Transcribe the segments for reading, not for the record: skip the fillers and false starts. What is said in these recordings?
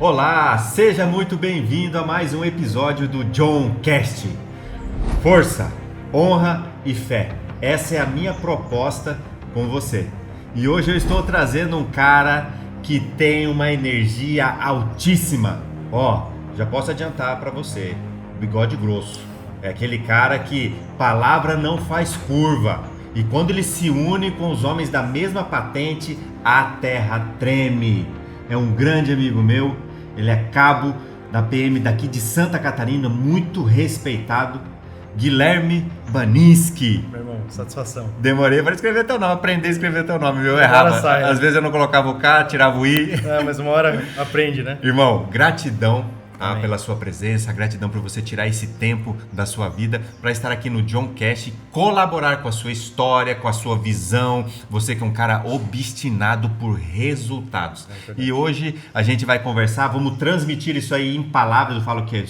Olá, seja muito bem-vindo a mais um episódio do John Cast. Força, honra e fé. Essa é a minha proposta com você. E hoje eu estou trazendo um cara que tem uma energia altíssima. Já posso adiantar para você, bigode grosso. É aquele cara que palavra não faz curva. E quando ele se une com os homens da mesma patente, a terra treme. É um grande amigo meu, ele é cabo da PM daqui de Santa Catarina, muito respeitado, Guilherme Baninski. Meu irmão, satisfação. Demorei para escrever teu nome, aprender a escrever teu nome, viu? Eu errava. Às vezes eu não colocava o K, tirava o I. Mas uma hora aprende, né? Irmão, gratidão. Pela sua presença, gratidão por você tirar esse tempo da sua vida para estar aqui no John Cast, colaborar com a sua história, com a sua visão, você que é um cara obstinado por resultados. E hoje a gente vai conversar, vamos transmitir isso aí em palavras, eu falo que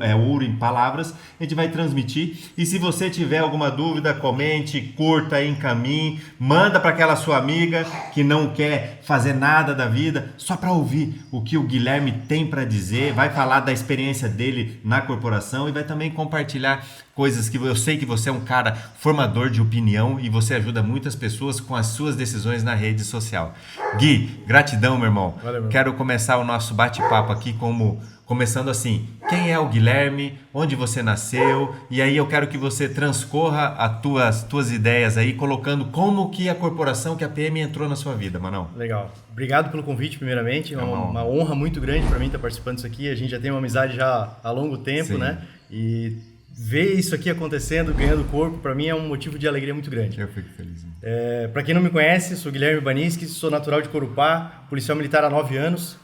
é ouro em palavras, a gente vai transmitir, e se você tiver alguma dúvida, comente, curta, encaminhe, manda para aquela sua amiga que não quer fazer nada da vida, só para ouvir o que o Guilherme tem para dizer, vai falar da experiência dele na corporação e vai também compartilhar coisas que eu sei que você é um cara formador de opinião e você ajuda muitas pessoas com as suas decisões na rede social. Gui, gratidão, meu irmão. Valeu, meu. Quero começar o nosso bate-papo aqui começando assim, quem é o Guilherme, onde você nasceu, e aí eu quero que você transcorra as tuas ideias aí, colocando como que a corporação, que a PM entrou na sua vida, Manão. Legal. Obrigado pelo convite, primeiramente. É uma honra muito grande para mim estar participando disso aqui. A gente já tem uma amizade já há longo tempo, Sim. né? E ver isso aqui acontecendo, ganhando corpo, para mim é um motivo de alegria muito grande. Eu fico feliz. Para quem não me conhece, sou Guilherme Baninski, sou natural de Corupá, policial militar há 9 anos.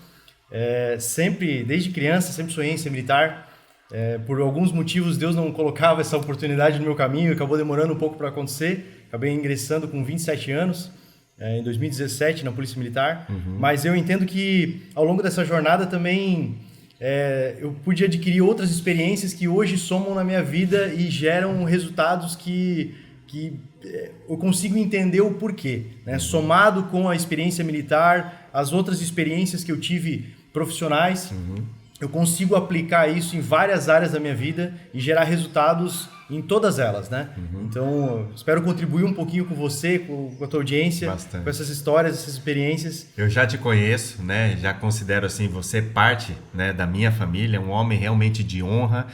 Desde criança, sempre sonhei em ser militar. Por alguns motivos, Deus não colocava essa oportunidade no meu caminho, acabou demorando um pouco para acontecer. Acabei ingressando com 27 anos, em 2017, na Polícia Militar. Mas eu entendo que, ao longo dessa jornada também, eu pude adquirir outras experiências que hoje somam na minha vida e geram resultados que eu consigo entender o porquê, né? Somado com a experiência militar, as outras experiências que eu tive profissionais, eu consigo aplicar isso em várias áreas da minha vida e gerar resultados em todas elas, né? Então, espero contribuir um pouquinho com você, com a tua audiência, Bastante. Com essas histórias, essas experiências. Eu já te conheço, né? Já considero assim você parte, né, da minha família, um homem realmente de honra.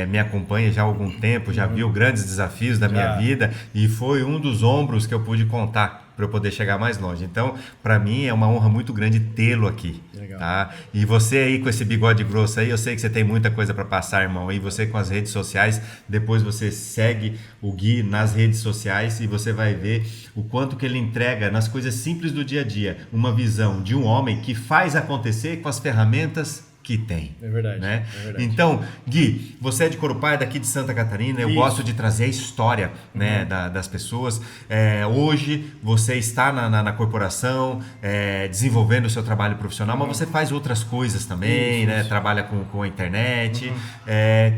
Me acompanha já há algum tempo, já viu grandes desafios da minha vida e foi um dos ombros que eu pude contar para eu poder chegar mais longe. Então, para mim é uma honra muito grande tê-lo aqui. Legal. Tá? E você aí com esse bigode grosso aí, eu sei que você tem muita coisa para passar, irmão. E você com as redes sociais, depois você segue o Gui nas redes sociais e você vai ver o quanto que ele entrega nas coisas simples do dia a dia. Uma visão de um homem que faz acontecer com as ferramentas que tem. É verdade, né? é verdade. Então, Gui, você é de Corupá, é daqui de Santa Catarina, eu gosto de trazer a história, né, das pessoas. Hoje você está na corporação, desenvolvendo o seu trabalho profissional, mas você faz outras coisas também, né? Trabalha com a internet.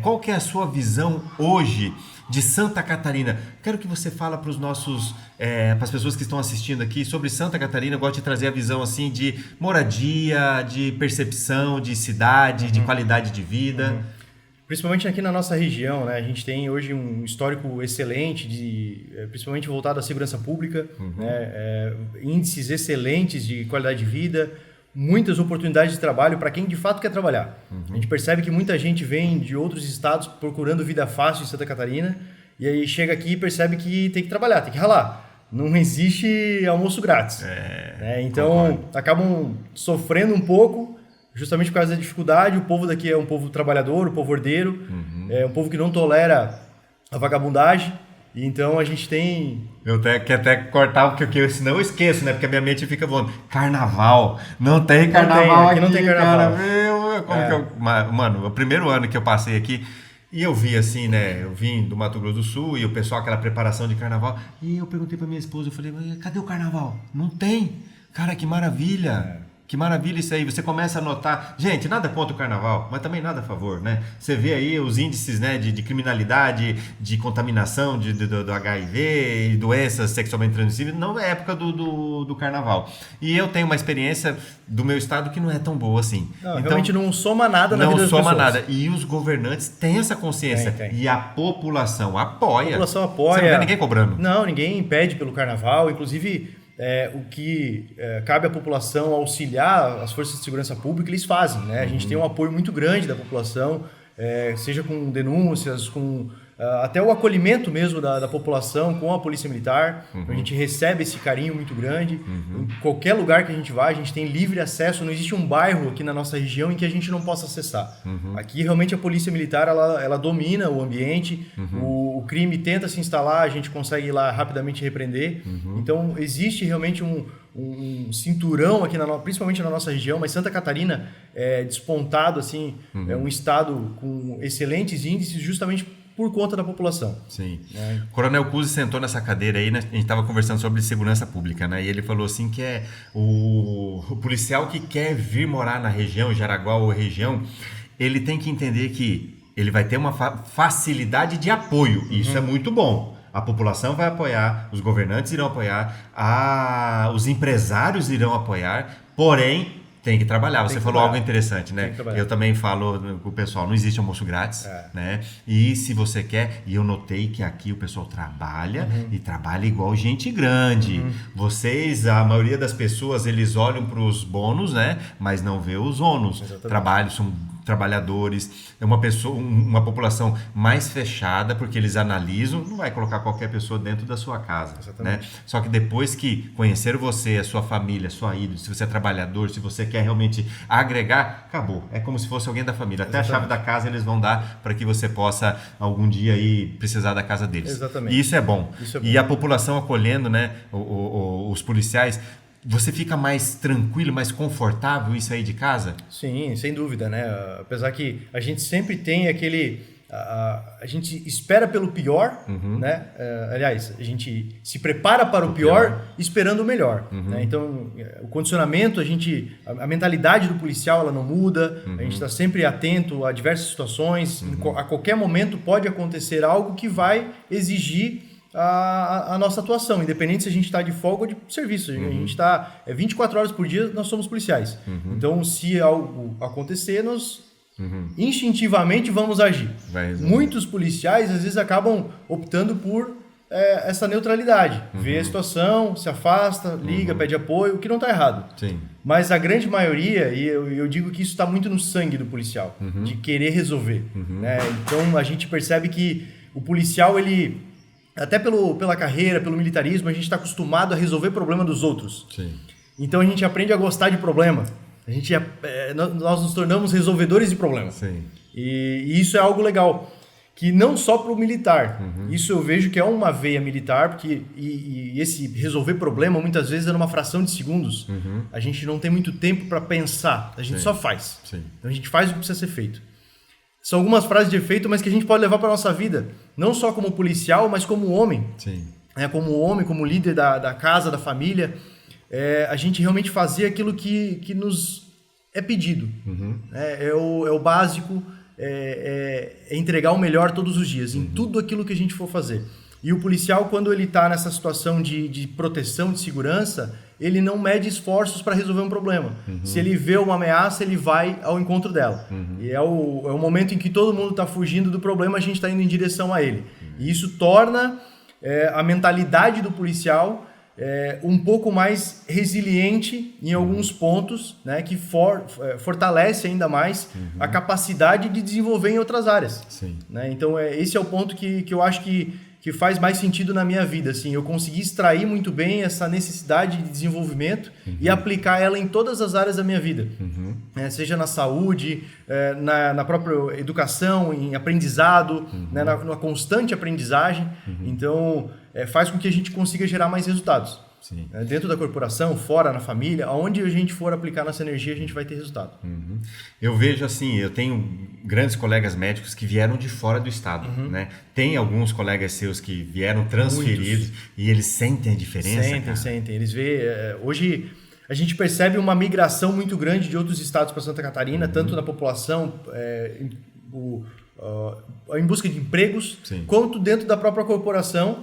Qual que é a sua visão hoje de Santa Catarina? Quero que você fale para os nossos, para as pessoas que estão assistindo aqui sobre Santa Catarina. Eu gosto de trazer a visão assim de moradia, de percepção, de cidade, de qualidade de vida. Principalmente aqui na nossa região, né? A gente tem hoje um histórico excelente, principalmente voltado à segurança pública, né? Índices excelentes de qualidade de vida, muitas oportunidades de trabalho para quem de fato quer trabalhar. A gente percebe que muita gente vem de outros estados procurando vida fácil em Santa Catarina e aí chega aqui e percebe que tem que trabalhar, tem que ralar. Não existe almoço grátis. Né? Então, acabam sofrendo um pouco justamente por causa da dificuldade. O povo daqui é um povo trabalhador, um povo ordeiro, é um povo que não tolera a vagabundagem. Então a gente tem... Eu quero até cortar, porque senão eu esqueço, né? Porque a minha mente fica voando. Carnaval. Não tem carnaval aqui. Não tem carnaval. Cara, mano, o primeiro ano que eu passei aqui, e eu vi assim, né? Eu vim do Mato Grosso do Sul e o pessoal, aquela preparação de carnaval. E eu perguntei pra minha esposa, eu falei, cadê o carnaval? Não tem. Cara, que maravilha. Que maravilha isso aí, você começa a notar, gente, nada contra o carnaval, mas também nada a favor, né? Você vê aí os índices, né, de criminalidade, de contaminação do HIV e doenças sexualmente transmissíveis, não é época do carnaval. E eu tenho uma experiência do meu estado que não é tão boa assim. Não, então, realmente não soma nada na vida das pessoas. Não soma nada. E os governantes têm essa consciência. Tem. E a população apoia. A população apoia. Você não vê ninguém cobrando. Não, ninguém impede pelo carnaval, inclusive... o que cabe à população auxiliar as forças de segurança pública, eles fazem, né? A gente tem um apoio muito grande da população, seja com denúncias, com até o acolhimento mesmo da população com a Polícia Militar. A gente recebe esse carinho muito grande. Em qualquer lugar que a gente vai, a gente tem livre acesso. Não existe um bairro aqui na nossa região em que a gente não possa acessar. Aqui, realmente, a Polícia Militar ela domina o ambiente. O crime tenta se instalar, a gente consegue ir lá rapidamente repreender. Então, existe realmente um cinturão aqui, principalmente na nossa região, mas Santa Catarina é despontado, assim, é um estado com excelentes índices justamente por conta da população. Sim. Coronel Cusi sentou nessa cadeira aí, né? A gente estava conversando sobre segurança pública, né? E ele falou assim que é o policial que quer vir morar na região, Jaraguá ou região, ele tem que entender que ele vai ter uma facilidade de apoio. E isso é muito bom. A população vai apoiar, os governantes irão apoiar, os empresários irão apoiar, porém... Tem que trabalhar. Você falou algo interessante, né? Eu também falo com o pessoal, não existe almoço grátis, né? E se você quer, e eu notei que aqui o pessoal trabalha e trabalha igual gente grande. Vocês, a maioria das pessoas, eles olham para os bônus, né? Mas não vê os ônus. Trabalho, são trabalhadores, é uma população mais fechada, porque eles analisam, não vai colocar qualquer pessoa dentro da sua casa, né? Só que depois que conhecer você, a sua família, a sua ídolo, se você é trabalhador, se você quer realmente agregar, acabou. É como se fosse alguém da família. Até a chave da casa eles vão dar para que você possa algum dia aí precisar da casa deles. Exatamente. E isso é bom. E a população acolhendo, né, os policiais. Você fica mais tranquilo, mais confortável isso aí de casa? Sim, sem dúvida, né? Apesar que a gente sempre tem aquele... A gente espera pelo pior, né? Aliás, a gente se prepara para o pior esperando o melhor. Né? Então, o condicionamento, a mentalidade do policial ela não muda, a gente está sempre atento a diversas situações, a qualquer momento pode acontecer algo que vai exigir a nossa atuação, independente se a gente está de folga ou de serviço. A gente está 24 horas por dia, nós somos policiais. Então, se algo acontecer, nós instintivamente vamos agir. Muitos policiais, às vezes, acabam optando por essa neutralidade. Vê a situação, se afasta, liga, pede apoio, o que não está errado. Sim. Mas a grande maioria, e eu digo que isso está muito no sangue do policial, de querer resolver. Né? Então, a gente percebe que o policial, ele... Até pela carreira, pelo militarismo, a gente está acostumado a resolver problema dos outros. Sim. Então a gente aprende a gostar de problema. Nós nos tornamos resolvedores de problemas. Sim. E isso é algo legal. Que não só para o militar. Isso eu vejo que é uma veia militar, porque e esse resolver problema muitas vezes é numa fração de segundos. A gente não tem muito tempo para pensar. A gente só faz. Sim. Então a gente faz o que precisa ser feito. São algumas frases de efeito, mas que a gente pode levar para a nossa vida. Não só como policial, mas como homem. Sim. Como homem, como líder da casa, da família. A gente realmente fazer aquilo que nos é pedido. É o básico, é entregar o melhor todos os dias, em tudo aquilo que a gente for fazer. E o policial, quando ele está nessa situação de proteção, de segurança, ele não mede esforços para resolver um problema. Se ele vê uma ameaça, ele vai ao encontro dela. E é o momento em que todo mundo está fugindo do problema, a gente está indo em direção a ele. E isso torna a mentalidade do policial um pouco mais resiliente em alguns pontos, né, que fortalece ainda mais a capacidade de desenvolver em outras áreas. Sim. Né? Então, esse é o ponto que eu acho que faz mais sentido na minha vida. Assim, eu consegui extrair muito bem essa necessidade de desenvolvimento e aplicar ela em todas as áreas da minha vida. Seja na saúde, na própria educação, em aprendizado, né, na constante aprendizagem. Então, faz com que a gente consiga gerar mais resultados. Sim. Dentro da corporação, fora, na família, aonde a gente for aplicar nossa energia, a gente vai ter resultado. Eu vejo assim, eu tenho grandes colegas médicos que vieram de fora do estado, né? Tem alguns colegas seus que vieram transferidos. Muitos. E eles sentem a diferença? Sentem. Eles veem... Hoje, A gente percebe uma migração muito grande de outros estados para Santa Catarina, tanto na população, em busca de empregos, Sim. quanto dentro da própria corporação,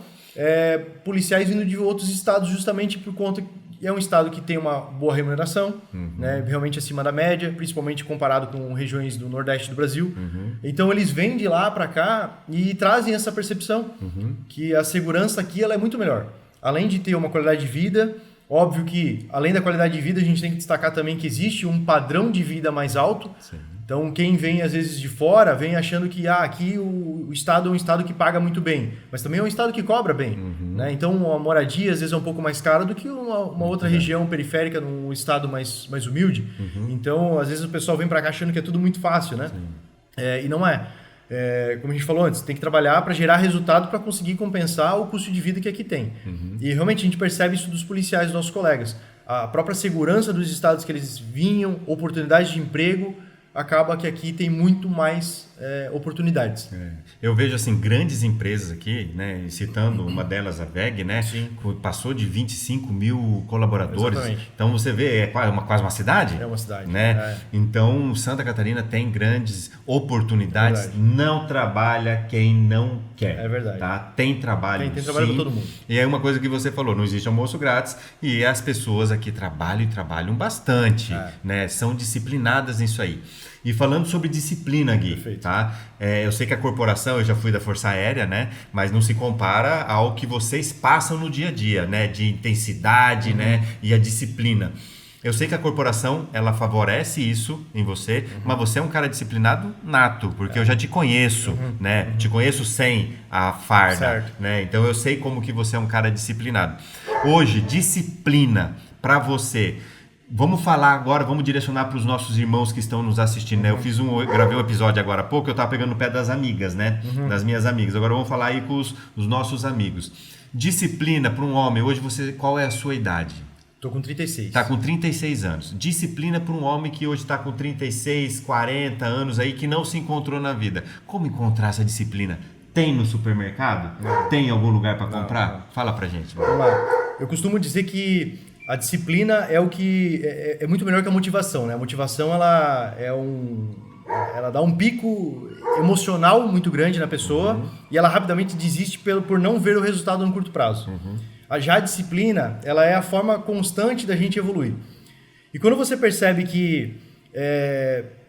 policiais vindo de outros estados justamente por conta que é um estado que tem uma boa remuneração, né, realmente acima da média, principalmente comparado com regiões do Nordeste do Brasil. Então eles vêm de lá para cá e trazem essa percepção que a segurança aqui ela é muito melhor. Além de ter uma qualidade de vida, óbvio que além da qualidade de vida a gente tem que destacar também que existe um padrão de vida mais alto. Sim. Então, quem vem, às vezes, de fora, vem achando que aqui o Estado é um Estado que paga muito bem, mas também é um Estado que cobra bem. Né? Então, a moradia, às vezes, é um pouco mais cara do que uma outra região periférica, num Estado mais humilde. Então, às vezes, o pessoal vem para cá achando que é tudo muito fácil, né? E não é. Como a gente falou antes, tem que trabalhar para gerar resultado para conseguir compensar o custo de vida que aqui tem. E, realmente, a gente percebe isso dos policiais, dos nossos colegas. A própria segurança dos estados que eles vinham, oportunidades de emprego, acaba que aqui tem muito mais oportunidades. Eu vejo assim grandes empresas aqui, né, citando uma delas, a VEG, né, passou de 25 mil colaboradores. Exatamente. Então você vê, é quase uma cidade. É uma cidade. Né? Então Santa Catarina tem grandes oportunidades. Não trabalha quem não quer. É verdade. Tá? Tem trabalho. Tem trabalho para todo mundo. E aí uma coisa que você falou, não existe almoço grátis e as pessoas aqui trabalham e trabalham bastante, né? São disciplinadas nisso aí. E falando sobre disciplina, Gui, tá? Eu sei que a corporação, eu já fui da Força Aérea, né? Mas não se compara ao que vocês passam no dia a dia, né? De intensidade, né? E a disciplina. Eu sei que a corporação, ela favorece isso em você, mas você é um cara disciplinado nato, porque eu já te conheço, né? Te conheço sem a farda, né? Então eu sei como que você é um cara disciplinado. Hoje, disciplina para você... Vamos falar agora, vamos direcionar para os nossos irmãos que estão nos assistindo, né? Eu gravei um episódio agora há pouco, eu estava pegando no pé das amigas, né? Das minhas amigas. Agora vamos falar aí com os nossos amigos. Disciplina para um homem, hoje qual é a sua idade? Tô com 36. Tá com 36 anos. Disciplina para um homem que hoje está com 36, 40 anos aí, que não se encontrou na vida. Como encontrar essa disciplina? Tem no supermercado? Não. Tem em algum lugar para comprar? Não. Fala pra gente. Vamos lá. Eu costumo dizer que a disciplina é o que é muito melhor que a motivação, né? A motivação ela dá um pico emocional muito grande na pessoa e ela rapidamente desiste por não ver o resultado no curto prazo. Já a disciplina, ela é a forma constante da gente evoluir. E quando você percebe que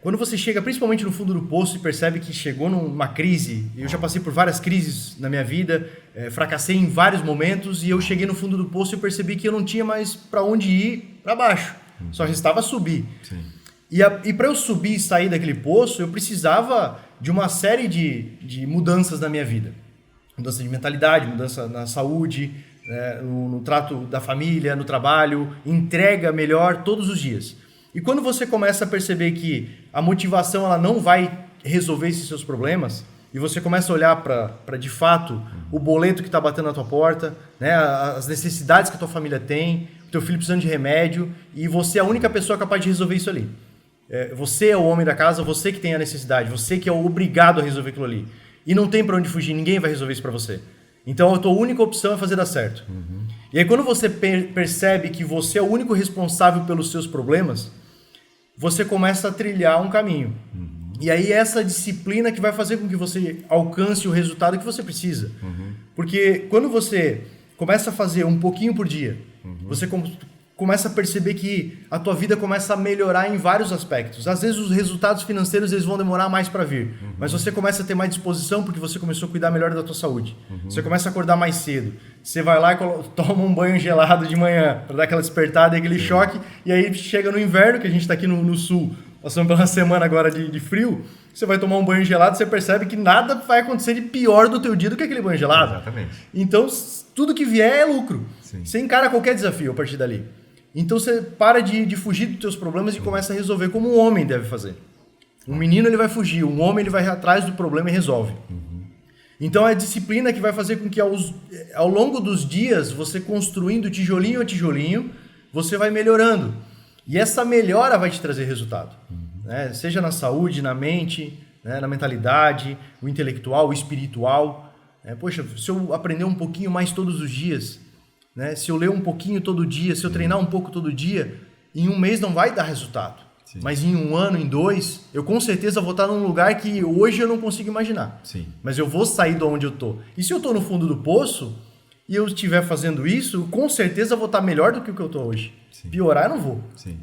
quando você chega principalmente no fundo do poço e percebe que chegou numa crise, eu já passei por várias crises na minha vida, fracassei em vários momentos e eu cheguei no fundo do poço e percebi que eu não tinha mais para onde ir para baixo, só restava subir. Sim. E para eu subir e sair daquele poço, eu precisava de uma série de mudanças na minha vida. Mudança de mentalidade, mudança na saúde, no trato da família, no trabalho, entrega melhor todos os dias. E quando você começa a perceber que a motivação ela não vai resolver esses seus problemas, e você começa a olhar para de fato o boleto que está batendo na tua porta, né, as necessidades que a tua família tem, o teu filho precisando de remédio, e você é a única pessoa capaz de resolver isso ali. Você é o homem da casa, você que tem a necessidade, você que é o obrigado a resolver aquilo ali. E não tem para onde fugir, ninguém vai resolver isso para você. Então a tua única opção é fazer dar certo. E aí quando você percebe que você é o único responsável pelos seus problemas, você começa a trilhar um caminho. E aí essa disciplina que vai fazer com que você alcance o resultado que você precisa. Porque quando você começa a fazer um pouquinho por dia, você começa a perceber que a tua vida começa a melhorar em vários aspectos. Às vezes os resultados financeiros eles vão demorar mais para vir, mas você começa a ter mais disposição porque você começou a cuidar melhor da tua saúde. Você começa a acordar mais cedo. Você vai lá e toma um banho gelado de manhã para dar aquela despertada e aquele choque, e aí chega no inverno, que a gente está aqui no sul, passando pela semana agora de frio, você vai tomar um banho gelado, você percebe que nada vai acontecer de pior do teu dia do que aquele banho gelado. Exatamente. Então, tudo que vier é lucro. Sim. Você encara qualquer desafio a partir dali. Então, você para de fugir dos teus problemas e começa a resolver como um homem deve fazer. Um menino ele vai fugir, um homem ele vai atrás do problema e resolve. Então, é a disciplina que vai fazer com que ao longo dos dias, você construindo tijolinho a tijolinho, você vai melhorando. E essa melhora vai te trazer resultado. Né? Seja na saúde, na mente, né? Na mentalidade, o intelectual, o espiritual. Poxa, se eu aprender um pouquinho mais todos os dias, né? Se eu ler um pouquinho todo dia, se eu treinar um pouco todo dia, em um mês não vai dar resultado. Sim. Mas em 1 ano, em 2, eu com certeza vou estar num lugar que hoje eu não consigo imaginar. Sim. Mas eu vou sair de onde eu tô. E se eu tô no fundo do poço e eu estiver fazendo isso, com certeza eu vou estar melhor do que o que eu tô hoje. Sim. Piorar eu não vou. Sim.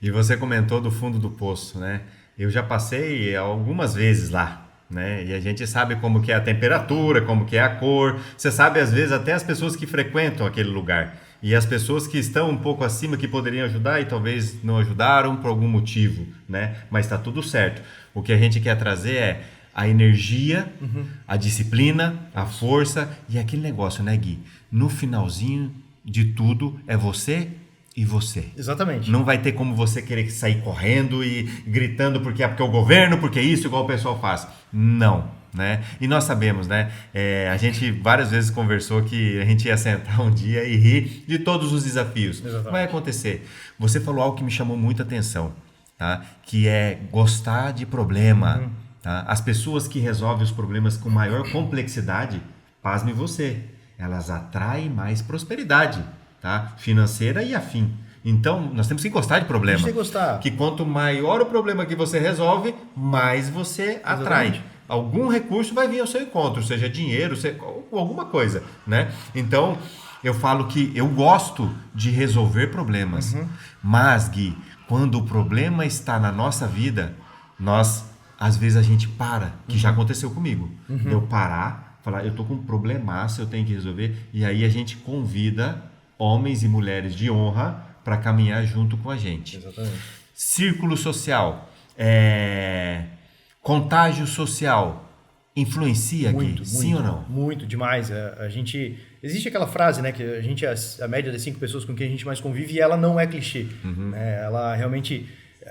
E você comentou do fundo do poço, né? Eu já passei algumas vezes lá, né? E a gente sabe como que é a temperatura, como que é a cor. Você sabe, às vezes, até as pessoas que frequentam aquele lugar. E as pessoas que estão um pouco acima, que poderiam ajudar e talvez não ajudaram por algum motivo, né? Mas está tudo certo. O que a gente quer trazer é a energia, a disciplina, a força e aquele negócio, né, Gui? No finalzinho de tudo é você e você. Exatamente. Não vai ter como você querer sair correndo e gritando porque é o governo, porque é isso, igual o pessoal faz. Não, né? E nós sabemos, né? A gente várias vezes conversou que a gente ia sentar um dia e rir de todos os desafios. Exatamente. Vai acontecer. Você falou algo que me chamou muita atenção, tá? Que é gostar de problema. Tá? As pessoas que resolvem os problemas com maior complexidade, pasme você, elas atraem mais prosperidade. Tá? Financeira e afim. Então, nós temos que gostar de problema. Tem que gostar. Que quanto maior o problema que você resolve, mais você atrai. Exatamente. Algum recurso vai vir ao seu encontro, seja dinheiro, seja alguma coisa, né? Então, eu falo que eu gosto de resolver problemas. Mas, Gui, quando o problema está na nossa vida, às vezes a gente para, que já aconteceu comigo. Eu parar, falar, eu tô com um problemaço, eu tenho que resolver, e aí a gente convida homens e mulheres de honra para caminhar junto com a gente. Exatamente. Círculo social, contágio social, influencia aqui, sim ou não? Muito, demais. Existe aquela frase, né, que a gente é a média das 5 pessoas com quem a gente mais convive e ela não é clichê. Ela realmente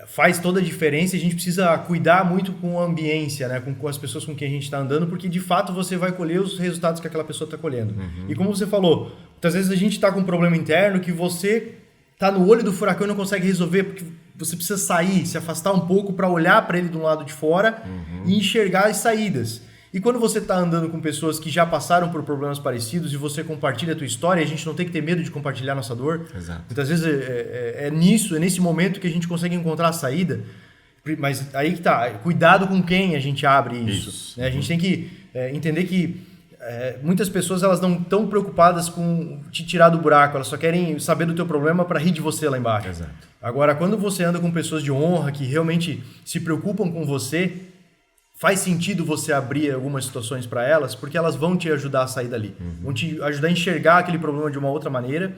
faz toda a diferença e a gente precisa cuidar muito com a ambiência, né, com as pessoas com quem a gente está andando, porque de fato você vai colher os resultados que aquela pessoa está colhendo. E como você falou, muitas vezes a gente está com um problema interno que você está no olho do furacão e não consegue resolver, porque você precisa sair, se afastar um pouco para olhar para ele do lado de fora e enxergar as saídas. E quando você está andando com pessoas que já passaram por problemas parecidos e você compartilha a tua história, a gente não tem que ter medo de compartilhar nossa dor. Exato. Muitas vezes é nesse momento que a gente consegue encontrar a saída. Mas aí que tá, cuidado com quem a gente abre isso. Né? A gente tem que entender que muitas pessoas elas não estão preocupadas com te tirar do buraco, elas só querem saber do teu problema para rir de você lá embaixo. Exato. Agora, quando você anda com pessoas de honra que realmente se preocupam com você, faz sentido você abrir algumas situações para elas, porque elas vão te ajudar a sair dali. Vão te ajudar a enxergar aquele problema de uma outra maneira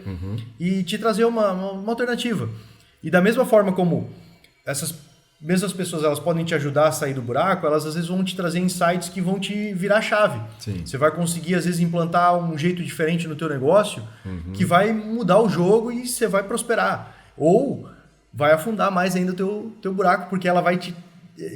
e te trazer uma alternativa. E da mesma forma como essas mesmas pessoas elas podem te ajudar a sair do buraco, elas às vezes vão te trazer insights que vão te virar a chave. Sim. Você vai conseguir às vezes implantar um jeito diferente no teu negócio que vai mudar o jogo e você vai prosperar. Ou vai afundar mais ainda o teu buraco, porque ela vai te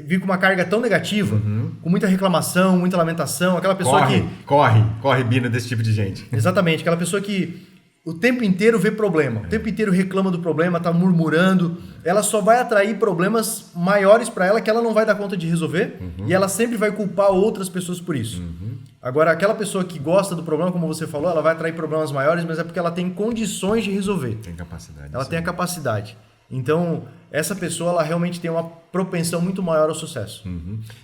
vir com uma carga tão negativa, com muita reclamação, muita lamentação, aquela pessoa Corre, Bina, desse tipo de gente. Exatamente, aquela pessoa que o tempo inteiro vê problema, o tempo inteiro reclama do problema, tá murmurando, ela só vai atrair problemas maiores para ela que ela não vai dar conta de resolver e ela sempre vai culpar outras pessoas por isso. Agora, aquela pessoa que gosta do problema, como você falou, ela vai atrair problemas maiores, mas é porque ela tem condições de resolver. Tem capacidade. Ela tem a capacidade. Então, essa pessoa ela realmente tem uma propensão muito maior ao sucesso.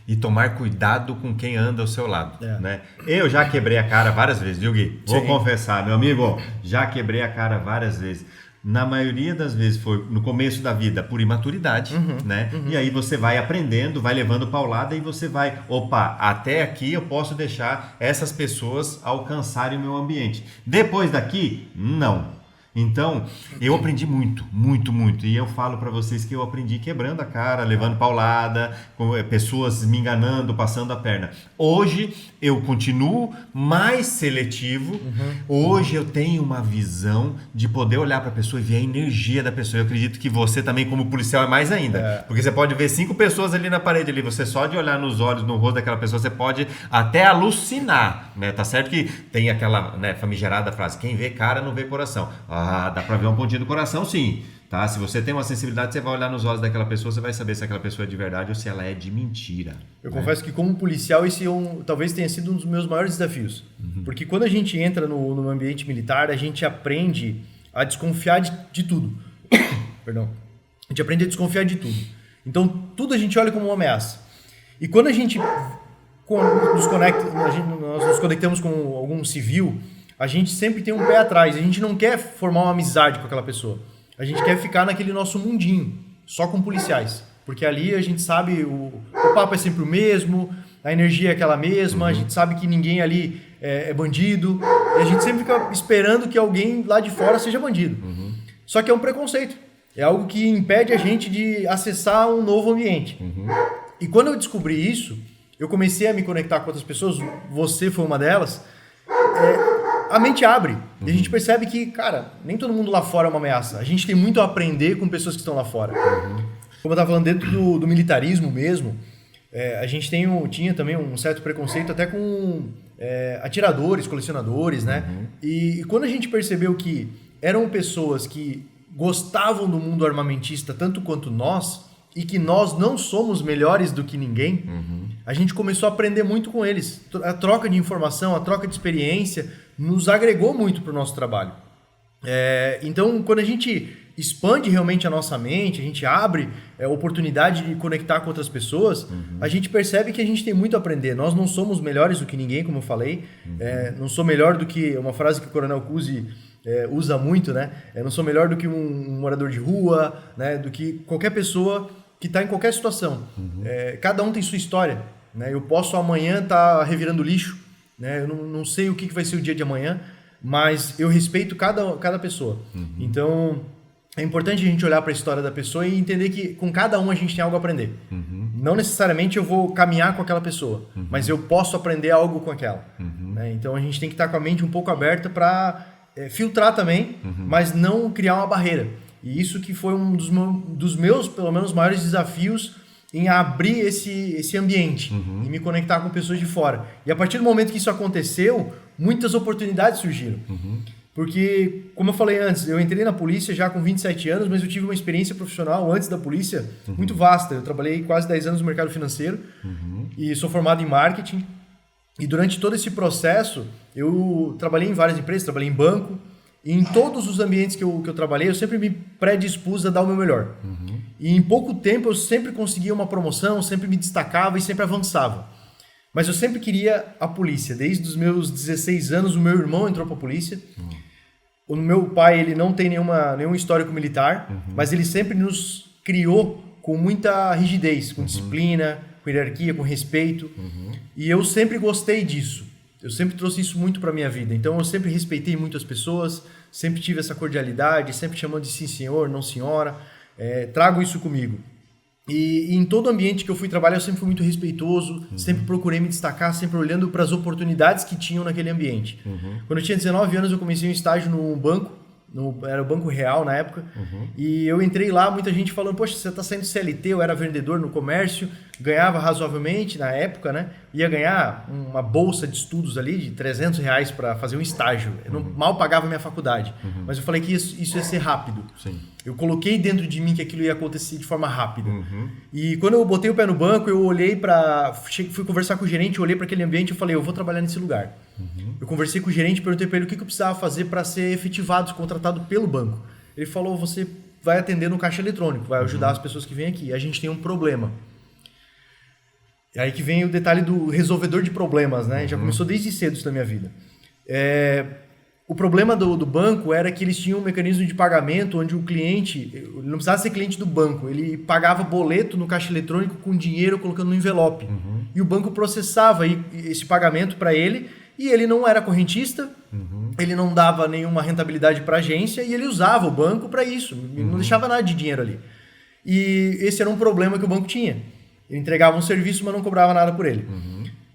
E tomar cuidado com quem anda ao seu lado. Né? Eu já quebrei a cara várias vezes, viu, Gui? Vou confessar, meu amigo, já quebrei a cara várias vezes. Na maioria das vezes foi no começo da vida por imaturidade, né? E aí você vai aprendendo, vai levando paulada e você vai, opa, até aqui eu posso deixar essas pessoas alcançarem o meu ambiente. Depois daqui, não. Então, eu aprendi muito. E eu falo para vocês que eu aprendi quebrando a cara, levando paulada, com pessoas me enganando, passando a perna. Hoje, eu continuo mais seletivo. Hoje, eu tenho uma visão de poder olhar para a pessoa e ver a energia da pessoa. Eu acredito que você também, como policial, é mais ainda. Porque você pode ver 5 pessoas ali na parede, ali. Você só de olhar nos olhos, no rosto daquela pessoa, você pode até alucinar, né? Tá certo que tem aquela, né, famigerada frase, quem vê cara não vê coração. Dá pra ver um pontinho do coração, sim, tá? Se você tem uma sensibilidade, você vai olhar nos olhos daquela pessoa, você vai saber se aquela pessoa é de verdade ou se ela é de mentira. Eu confesso que como policial, esse talvez tenha sido um dos meus maiores desafios. Porque quando a gente entra no ambiente militar, a gente aprende a desconfiar de tudo. Perdão. A gente aprende a desconfiar de tudo. Então, tudo a gente olha como uma ameaça. E quando a gente nós nos conectamos com algum civil, a gente sempre tem um pé atrás. A gente não quer formar uma amizade com aquela pessoa. A gente quer ficar naquele nosso mundinho, só com policiais. Porque ali a gente sabe, o papo é sempre o mesmo, a energia é aquela mesma, a gente sabe que ninguém ali é bandido. E a gente sempre fica esperando que alguém lá de fora seja bandido. Só que é um preconceito. É algo que impede a gente de acessar um novo ambiente. E quando eu descobri isso, eu comecei a me conectar com outras pessoas, você foi uma delas, a mente abre. E a gente percebe que, cara, nem todo mundo lá fora é uma ameaça. A gente tem muito a aprender com pessoas que estão lá fora. Como eu estava falando, dentro do militarismo mesmo, a gente tinha também um certo preconceito até com atiradores, colecionadores, né? E quando a gente percebeu que eram pessoas que gostavam do mundo armamentista tanto quanto nós, e que nós não somos melhores do que ninguém, a gente começou a aprender muito com eles. A troca de informação, a troca de experiência nos agregou muito para o nosso trabalho. Então, quando a gente expande realmente a nossa mente, a gente abre a oportunidade de conectar com outras pessoas, a gente percebe que a gente tem muito a aprender. Nós não somos melhores do que ninguém, como eu falei. Não sou melhor do que... Uma frase que o Coronel Cusi usa muito, né? Não sou melhor do que um morador de rua, né? Do que qualquer pessoa que está em qualquer situação. Cada um tem sua história, né? Eu posso amanhã estar revirando lixo, né? Eu não sei o que vai ser o dia de amanhã, mas eu respeito cada pessoa. Então, é importante a gente olhar para a história da pessoa e entender que com cada um a gente tem algo a aprender. Não necessariamente eu vou caminhar com aquela pessoa, mas eu posso aprender algo com aquela. Né? Então, a gente tem que estar com a mente um pouco aberta para filtrar também, mas não criar uma barreira. E isso que foi um dos meus, pelo menos, maiores desafios em abrir esse ambiente e me conectar com pessoas de fora. E a partir do momento que isso aconteceu, muitas oportunidades surgiram. Porque, como eu falei antes, eu entrei na polícia já com 27 anos, mas eu tive uma experiência profissional antes da polícia muito vasta. Eu trabalhei quase 10 anos no mercado financeiro e sou formado em marketing. E durante todo esse processo, eu trabalhei em várias empresas, trabalhei em banco. E em todos os ambientes que eu trabalhei, eu sempre me predispus a dar o meu melhor. E em pouco tempo eu sempre conseguia uma promoção, sempre me destacava e sempre avançava. Mas eu sempre queria a polícia. Desde os meus 16 anos, o meu irmão entrou para a polícia. O meu pai, ele não tem nenhum histórico militar, mas ele sempre nos criou com muita rigidez, com disciplina, com hierarquia, com respeito. E eu sempre gostei disso. Eu sempre trouxe isso muito para minha vida. Então, eu sempre respeitei muito as pessoas, sempre tive essa cordialidade, sempre chamando de sim senhor, não senhora. Trago isso comigo. E em todo ambiente que eu fui trabalhar, eu sempre fui muito respeitoso, sempre procurei me destacar, sempre olhando para as oportunidades que tinham naquele ambiente. Quando eu tinha 19 anos, eu comecei um estágio no banco, era o Banco Real na época, e eu entrei lá, muita gente falando, poxa, você está saindo CLT, eu era vendedor no comércio, ganhava razoavelmente na época, né? Ia ganhar uma bolsa de estudos ali de R$300 para fazer um estágio. Eu mal pagava minha faculdade, mas eu falei que isso ia ser rápido. Sim. Eu coloquei dentro de mim que aquilo ia acontecer de forma rápida. E quando eu botei o pé no banco, eu olhei fui conversar com o gerente, eu olhei para aquele ambiente e falei, eu vou trabalhar nesse lugar. Eu conversei com o gerente, perguntei para ele o que eu precisava fazer para ser efetivado, contratado pelo banco. Ele falou, você vai atender no caixa eletrônico, vai ajudar as pessoas que vêm aqui. A gente tem um problema. E aí que vem o detalhe do resolvedor de problemas, né? Já começou desde cedo isso na minha vida. O problema do banco era que eles tinham um mecanismo de pagamento onde o cliente, ele não precisava ser cliente do banco, ele pagava boleto no caixa eletrônico com dinheiro colocando no envelope. E o banco processava esse pagamento para ele e ele não era correntista, ele não dava nenhuma rentabilidade para a agência e ele usava o banco para isso, não deixava nada de dinheiro ali. E esse era um problema que o banco tinha. Ele entregava um serviço, mas não cobrava nada por ele.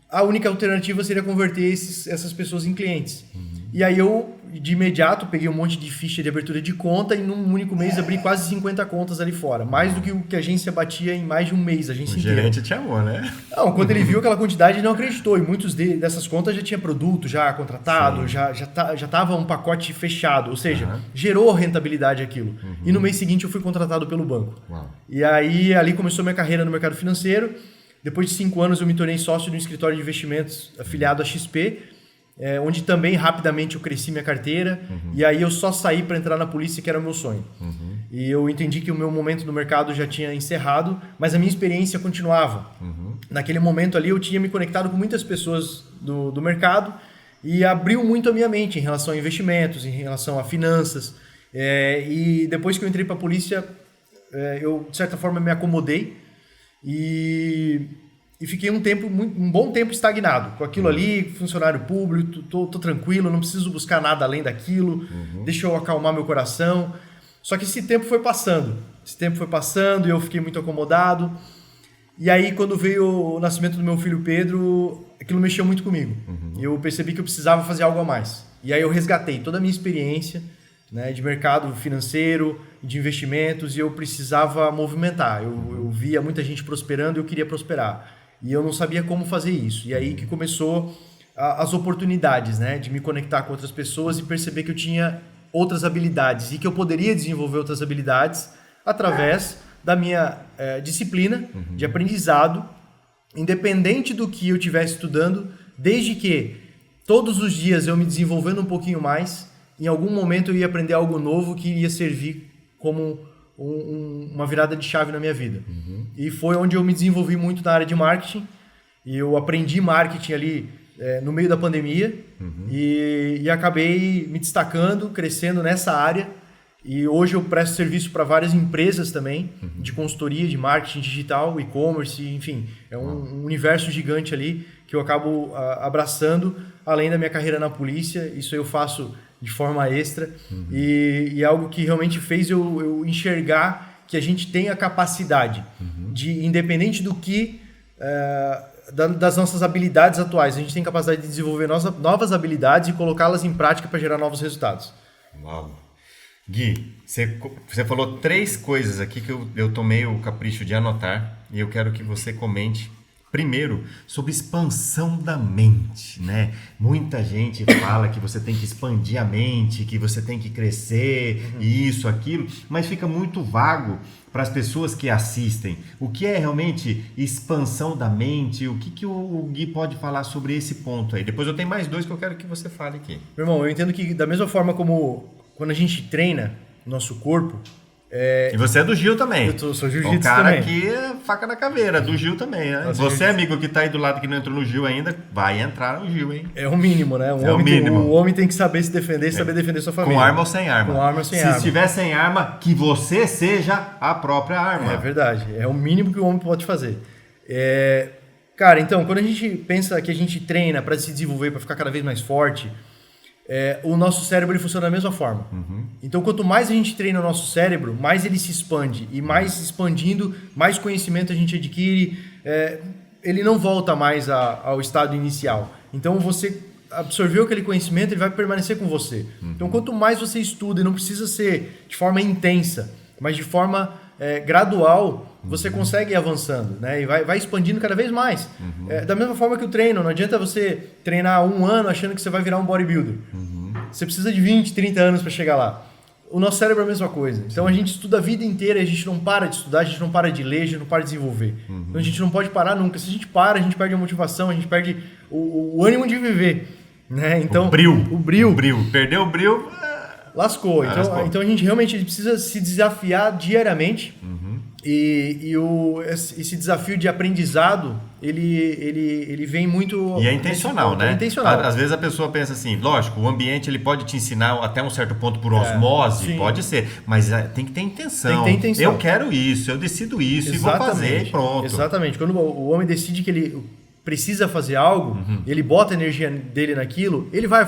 A única alternativa seria converter essas pessoas em clientes. E aí eu, de imediato, peguei um monte de ficha de abertura de conta e num único mês abri quase 50 contas ali fora. Mais do que o que a agência batia em mais de um mês, a agência inteira. O gerente te amou, né? Não, quando ele viu aquela quantidade, ele não acreditou. E muitos dessas contas já tinha produto, já contratado, já tava um pacote fechado. Ou seja, gerou rentabilidade aquilo. E no mês seguinte eu fui contratado pelo banco. E aí ali começou minha carreira no mercado financeiro. Depois de 5 anos eu me tornei sócio de um escritório de investimentos afiliado à XP, onde também rapidamente eu cresci minha carteira, e aí eu só saí para entrar na polícia, que era o meu sonho. E eu entendi que o meu momento no mercado já tinha encerrado, mas a minha experiência continuava. Naquele momento ali eu tinha me conectado com muitas pessoas do mercado e abriu muito a minha mente em relação a investimentos, em relação a finanças. E depois que eu entrei para a polícia, eu de certa forma me acomodei e fiquei um bom tempo estagnado com aquilo ali, funcionário público, tô tranquilo, não preciso buscar nada além daquilo, deixa eu acalmar meu coração. Só que esse tempo foi passando e eu fiquei muito acomodado. E aí, quando veio o nascimento do meu filho Pedro, aquilo mexeu muito comigo. E eu percebi que eu precisava fazer algo a mais. E aí eu resgatei toda a minha experiência, né, de mercado financeiro, de investimentos, e eu precisava movimentar. Eu via muita gente prosperando e eu queria prosperar. E eu não sabia como fazer isso. E aí que começou as oportunidades, né, de me conectar com outras pessoas e perceber que eu tinha outras habilidades e que eu poderia desenvolver outras habilidades através da minha disciplina de aprendizado, independente do que eu estivesse estudando, desde que todos os dias eu me desenvolvendo um pouquinho mais, em algum momento eu ia aprender algo novo que ia servir como uma virada de chave na minha vida. E foi onde eu me desenvolvi muito na área de marketing, e eu aprendi marketing ali no meio da pandemia, e acabei me destacando, crescendo nessa área, e hoje eu presto serviço para várias empresas também, de consultoria, de marketing digital, e-commerce, enfim, é um universo gigante ali que eu acabo abraçando, além da minha carreira na polícia. Isso eu faço de forma extra, e algo que realmente fez eu enxergar que a gente tem a capacidade de, independente do que, das nossas habilidades atuais, a gente tem capacidade de desenvolver novas habilidades e colocá-las em prática para gerar novos resultados. Uau! Gui, você falou 3 coisas aqui que eu tomei o capricho de anotar e eu quero que você comente. Primeiro, sobre expansão da mente, né? Muita gente fala que você tem que expandir a mente, que você tem que crescer, isso, aquilo, mas fica muito vago para as pessoas que assistem. O que é realmente expansão da mente? O que o Gui pode falar sobre esse ponto aí? Depois eu tenho mais 2 que eu quero que você fale aqui. Meu irmão, eu entendo que da mesma forma como quando a gente treina nosso corpo... E você é do Gil também. Eu sou jiu-jitsu o cara também. aqui é faca na caveira, do Gil também, né? Você, amigo que tá aí do lado que não entrou no Gil ainda, vai entrar no Gil, hein? É o mínimo, né? O homem tem que saber se defender, saber defender sua família. Com arma ou sem arma? Com arma ou sem arma. Se estiver sem arma, que você seja a própria arma. É verdade. É o mínimo que o homem pode fazer. Cara, então, quando a gente pensa que a gente treina para se desenvolver, para ficar cada vez mais forte, o nosso cérebro ele funciona da mesma forma. Então, quanto mais a gente treina o nosso cérebro, mais ele se expande. E mais expandindo, mais conhecimento a gente adquire. Ele não volta mais ao estado inicial. Então, você absorveu aquele conhecimento, ele vai permanecer com você. Então, quanto mais você estuda, e não precisa ser de forma intensa, mas de forma gradual, você consegue ir avançando, né? E vai expandindo cada vez mais. Da mesma forma que o treino, não adianta você treinar 1 ano achando que você vai virar um bodybuilder. Você precisa de 20, 30 anos para chegar lá. O nosso cérebro é a mesma coisa. Então a gente estuda a vida inteira e a gente não para de estudar, a gente não para de ler, a gente não para de desenvolver. Então a gente não pode parar nunca. Se a gente para, a gente perde a motivação, a gente perde o ânimo de viver, né? Então, o brio. Perdeu o brio... Lascou. Então a gente realmente precisa se desafiar diariamente. E esse desafio de aprendizado, ele vem muito... E é intencional, né? É intencional. Às vezes a pessoa pensa assim, lógico, o ambiente ele pode te ensinar até um certo ponto por osmose, pode ser, mas tem que ter intenção. Tem que ter intenção. Eu quero isso, eu decido isso. Exatamente. E vou fazer e pronto. Exatamente. Quando o homem decide que ele precisa fazer algo, ele bota a energia dele naquilo, ele vai...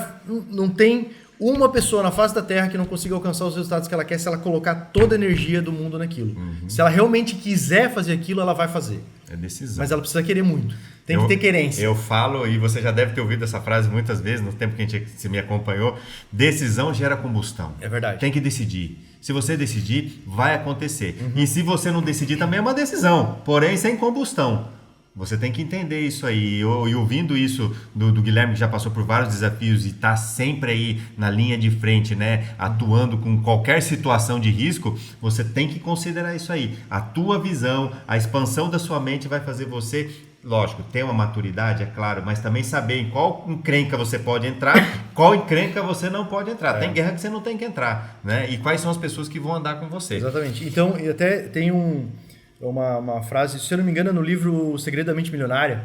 Não tem... uma pessoa na face da Terra que não consiga alcançar os resultados que ela quer se ela colocar toda a energia do mundo naquilo. Se ela realmente quiser fazer aquilo, ela vai fazer. É decisão. Mas ela precisa querer muito. Tem que ter querência. Eu falo, e você já deve ter ouvido essa frase muitas vezes, no tempo que você me acompanhou, decisão gera combustão. É verdade. Tem que decidir. Se você decidir, vai acontecer. E se você não decidir, também é uma decisão, porém sem combustão. Você tem que entender isso aí. E ouvindo isso do Guilherme, que já passou por vários desafios e está sempre aí na linha de frente, né? Atuando com qualquer situação de risco, você tem que considerar isso aí. A tua visão, a expansão da sua mente vai fazer você lógico, ter uma maturidade, é claro, mas também saber em qual encrenca você pode entrar, qual encrenca você não pode entrar. Tem guerra que você não tem que entrar, né? E quais são as pessoas que vão andar com você. Exatamente. Então, e até tem uma frase, se eu não me engano, é no livro O Segredo da Mente Milionária,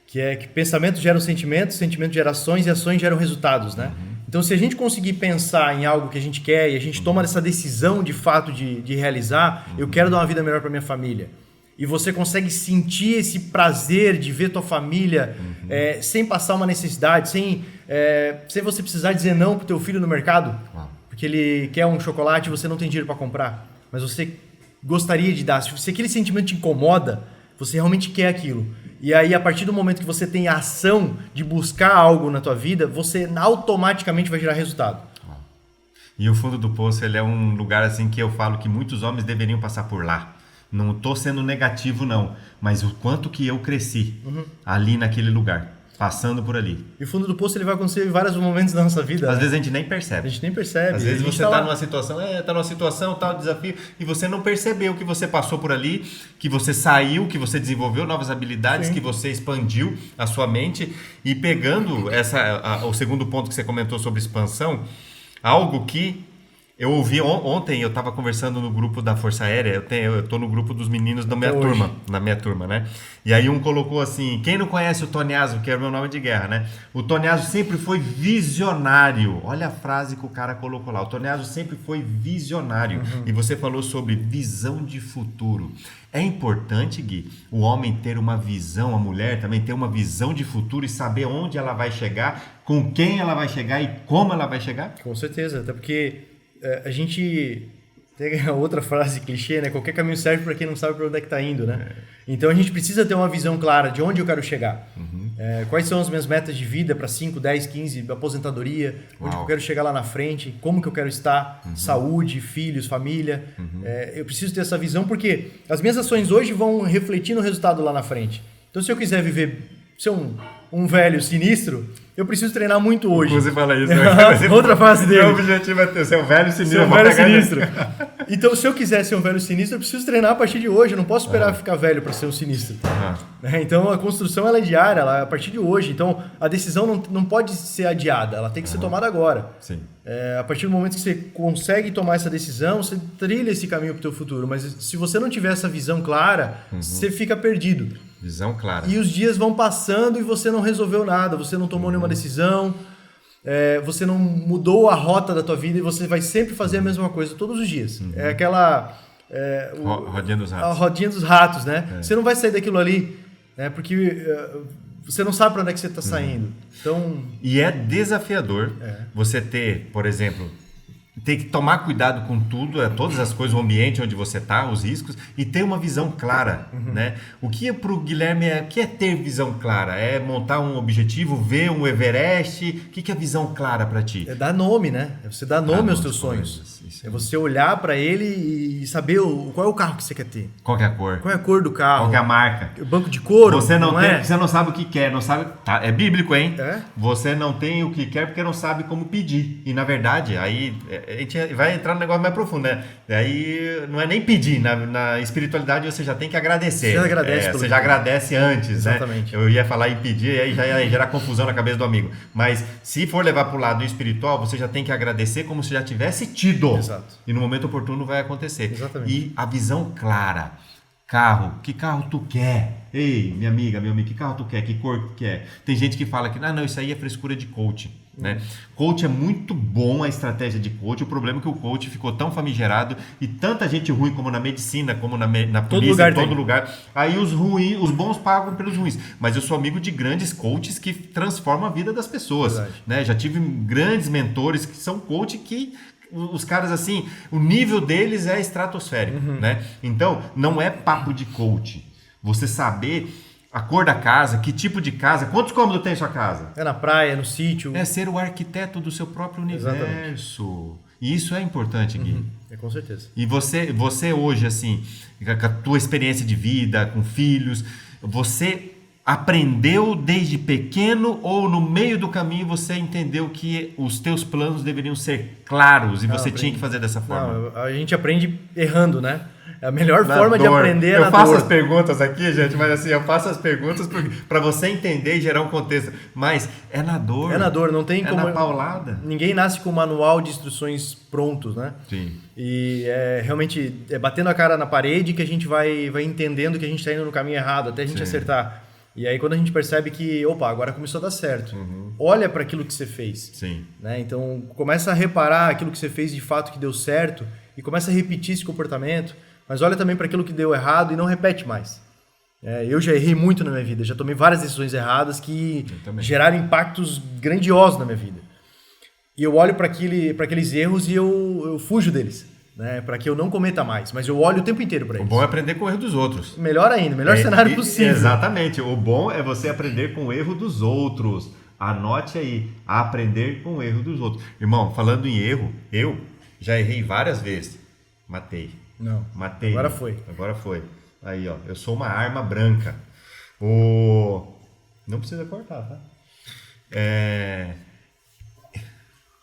que é que pensamentos geram sentimentos, sentimentos geram ações e ações geram resultados, né? Então, se a gente conseguir pensar em algo que a gente quer e a gente toma essa decisão de fato de realizar, eu quero dar uma vida melhor para minha família. E você consegue sentir esse prazer de ver tua família sem passar uma necessidade, sem você precisar dizer não pro teu filho no mercado, porque ele quer um chocolate e você não tem dinheiro para comprar, mas você gostaria de dar. Se aquele sentimento te incomoda, você realmente quer aquilo. E aí, a partir do momento que você tem a ação de buscar algo na tua vida, você automaticamente vai gerar resultado. E o fundo do poço, ele é um lugar assim que eu falo que muitos homens deveriam passar por lá. Não estou sendo negativo, não, mas o quanto que eu cresci ali naquele lugar, passando por ali. E o fundo do poço ele vai acontecer em vários momentos da nossa vida. Às vezes a gente nem percebe. A gente nem percebe. Às vezes você está numa situação, tal desafio, e você não percebeu que você passou por ali, que você saiu, que você desenvolveu novas habilidades, que você expandiu a sua mente. E pegando o segundo ponto que você comentou sobre expansão, algo que eu ouvi ontem, eu estava conversando no grupo da Força Aérea, eu estou no grupo dos meninos da minha turma, na minha turma, né? E aí um colocou assim, quem não conhece o Tonhazo, que é o meu nome de guerra, né? O Tonhazo sempre foi visionário. Olha a frase que o cara colocou lá, o Tonhazo sempre foi visionário. E você falou sobre visão de futuro. É importante, Gui, o homem ter uma visão, a mulher também ter uma visão de futuro e saber onde ela vai chegar, com quem ela vai chegar e como ela vai chegar? Com certeza, até porque a gente tem a outra frase clichê, né? Qualquer caminho serve para quem não sabe para onde é que está indo, né? Então a gente precisa ter uma visão clara de onde eu quero chegar. Quais são as minhas metas de vida para 5, 10, 15, aposentadoria, onde eu quero chegar lá na frente, como que eu quero estar, saúde, filhos, família. Eu preciso ter essa visão porque as minhas ações hoje vão refletir no resultado lá na frente. Então se eu quiser ser um velho sinistro, eu preciso treinar muito hoje. Você fala isso, né? Outra frase dele. Meu objetivo é ser um velho sinistro. Ser um velho sinistro. Então, se eu quiser ser um velho sinistro, eu preciso treinar a partir de hoje. Eu não posso esperar ficar velho para ser um sinistro. Então, a construção ela é diária, ela é a partir de hoje. Então, a decisão não pode ser adiada, ela tem que ser tomada agora. Sim. A partir do momento que você consegue tomar essa decisão, você trilha esse caminho para o teu futuro. Mas se você não tiver essa visão clara, você fica perdido. Visão clara. E os dias vão passando e você não resolveu nada, você não tomou nenhuma decisão, você não mudou a rota da tua vida e você vai sempre fazer a mesma coisa todos os dias. É aquela... rodinha dos ratos. A rodinha dos ratos, né? Você não vai sair daquilo ali, né? Porque você não sabe para onde é que você está saindo. Então... E é desafiador você ter, por exemplo... Tem que tomar cuidado com tudo, todas as coisas, o ambiente onde você está, os riscos, e ter uma visão clara, né? O que para o Guilherme o que é ter visão clara? É montar um objetivo, ver um Everest? O que é visão clara para ti? É dar nome, né? É você dar nome aos teus sonhos. É você olhar para ele e saber qual é o carro que você quer ter. Qual que é a cor? Qual é a cor do carro? Qual que é a marca? O banco de couro? Você você não sabe o que quer, não sabe... Tá, é bíblico, hein? Você não tem o que quer porque não sabe como pedir. E na verdade, aí... A gente vai entrar no negócio mais profundo, né? Aí não é nem pedir, na espiritualidade você já tem que agradecer. Você já agradece. Você já agradece antes, exatamente, né? Eu ia falar em pedir, aí já ia gerar confusão na cabeça do amigo. Mas se for levar para o lado espiritual, você já tem que agradecer como se já tivesse tido. Exato. E no momento oportuno vai acontecer. Exatamente. E a visão clara. Carro, que carro tu quer? Ei, minha amiga, meu amigo, que carro tu quer? Que cor tu quer? Tem gente que fala que não, isso aí é frescura de coach, né? Coach é muito bom, a estratégia de coach. O problema é que o coach ficou tão famigerado e tanta gente ruim como na medicina, como na polícia, em todo lugar. Aí os bons pagam pelos ruins. Mas eu sou amigo de grandes coaches que transformam a vida das pessoas, né? Já tive grandes mentores que são coach que... Os caras assim, o nível deles é estratosférico, né? Então, não é papo de coach. Você saber a cor da casa, que tipo de casa, quantos cômodos tem sua casa? É na praia, no sítio. É ser o arquiteto do seu próprio universo. Exatamente. E isso é importante, Gui. Com certeza. E você hoje, assim, com a tua experiência de vida, com filhos, você... aprendeu desde pequeno ou no meio do caminho você entendeu que os teus planos deveriam ser claros e você tinha que fazer dessa forma? Não, a gente aprende errando, né? É a melhor forma de aprender Eu na faço dor. as perguntas aqui, gente, mas assim, eu faço as perguntas para você entender e gerar um contexto. Mas é na dor. É na dor, não tem como... É na paulada. Ninguém nasce com um manual de instruções prontos, né? Sim. E realmente é batendo a cara na parede que a gente vai entendendo que a gente está indo no caminho errado, até a gente acertar. E aí quando a gente percebe que, opa, agora começou a dar certo. Olha para aquilo que você fez. Sim. Né? Então começa a reparar aquilo que você fez de fato que deu certo e começa a repetir esse comportamento, mas olha também para aquilo que deu errado e não repete mais. Eu já errei muito na minha vida, já tomei várias decisões erradas que geraram impactos grandiosos na minha vida. E eu olho para aqueles erros e eu fujo deles, né? Para que eu não cometa mais, mas eu olho o tempo inteiro para eles. O bom é aprender com o erro dos outros. Melhor ainda, melhor cenário possível. Exatamente, o bom é você aprender com o erro dos outros. Anote aí, aprender com o erro dos outros. Irmão, falando em erro, eu já errei várias vezes. Matei. Não. Matei. Agora foi. Agora foi. Aí, ó, eu sou uma arma branca. Não precisa cortar, tá?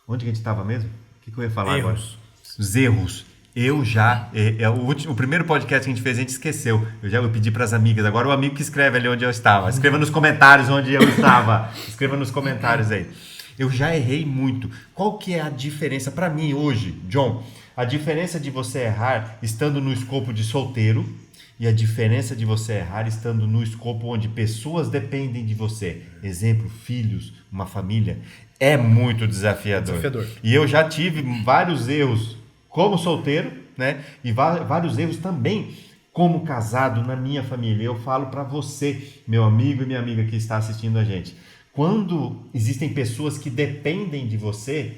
Onde que a gente estava mesmo? O que eu ia falar agora? Os erros. Eu já... o primeiro podcast que a gente fez, a gente esqueceu. Eu pedi para as amigas. Agora o amigo que escreve ali onde eu estava. Escreva nos comentários onde eu estava. Escreva nos comentários aí. Eu já errei muito. Qual que é a diferença para mim hoje, John? A diferença de você errar estando no escopo de solteiro e a diferença de você errar estando no escopo onde pessoas dependem de você. Exemplo, filhos, uma família. É muito desafiador. E eu já tive vários erros como solteiro, né? E vários erros também como casado na minha família. Eu falo para você, meu amigo e minha amiga que está assistindo a gente. Quando existem pessoas que dependem de você,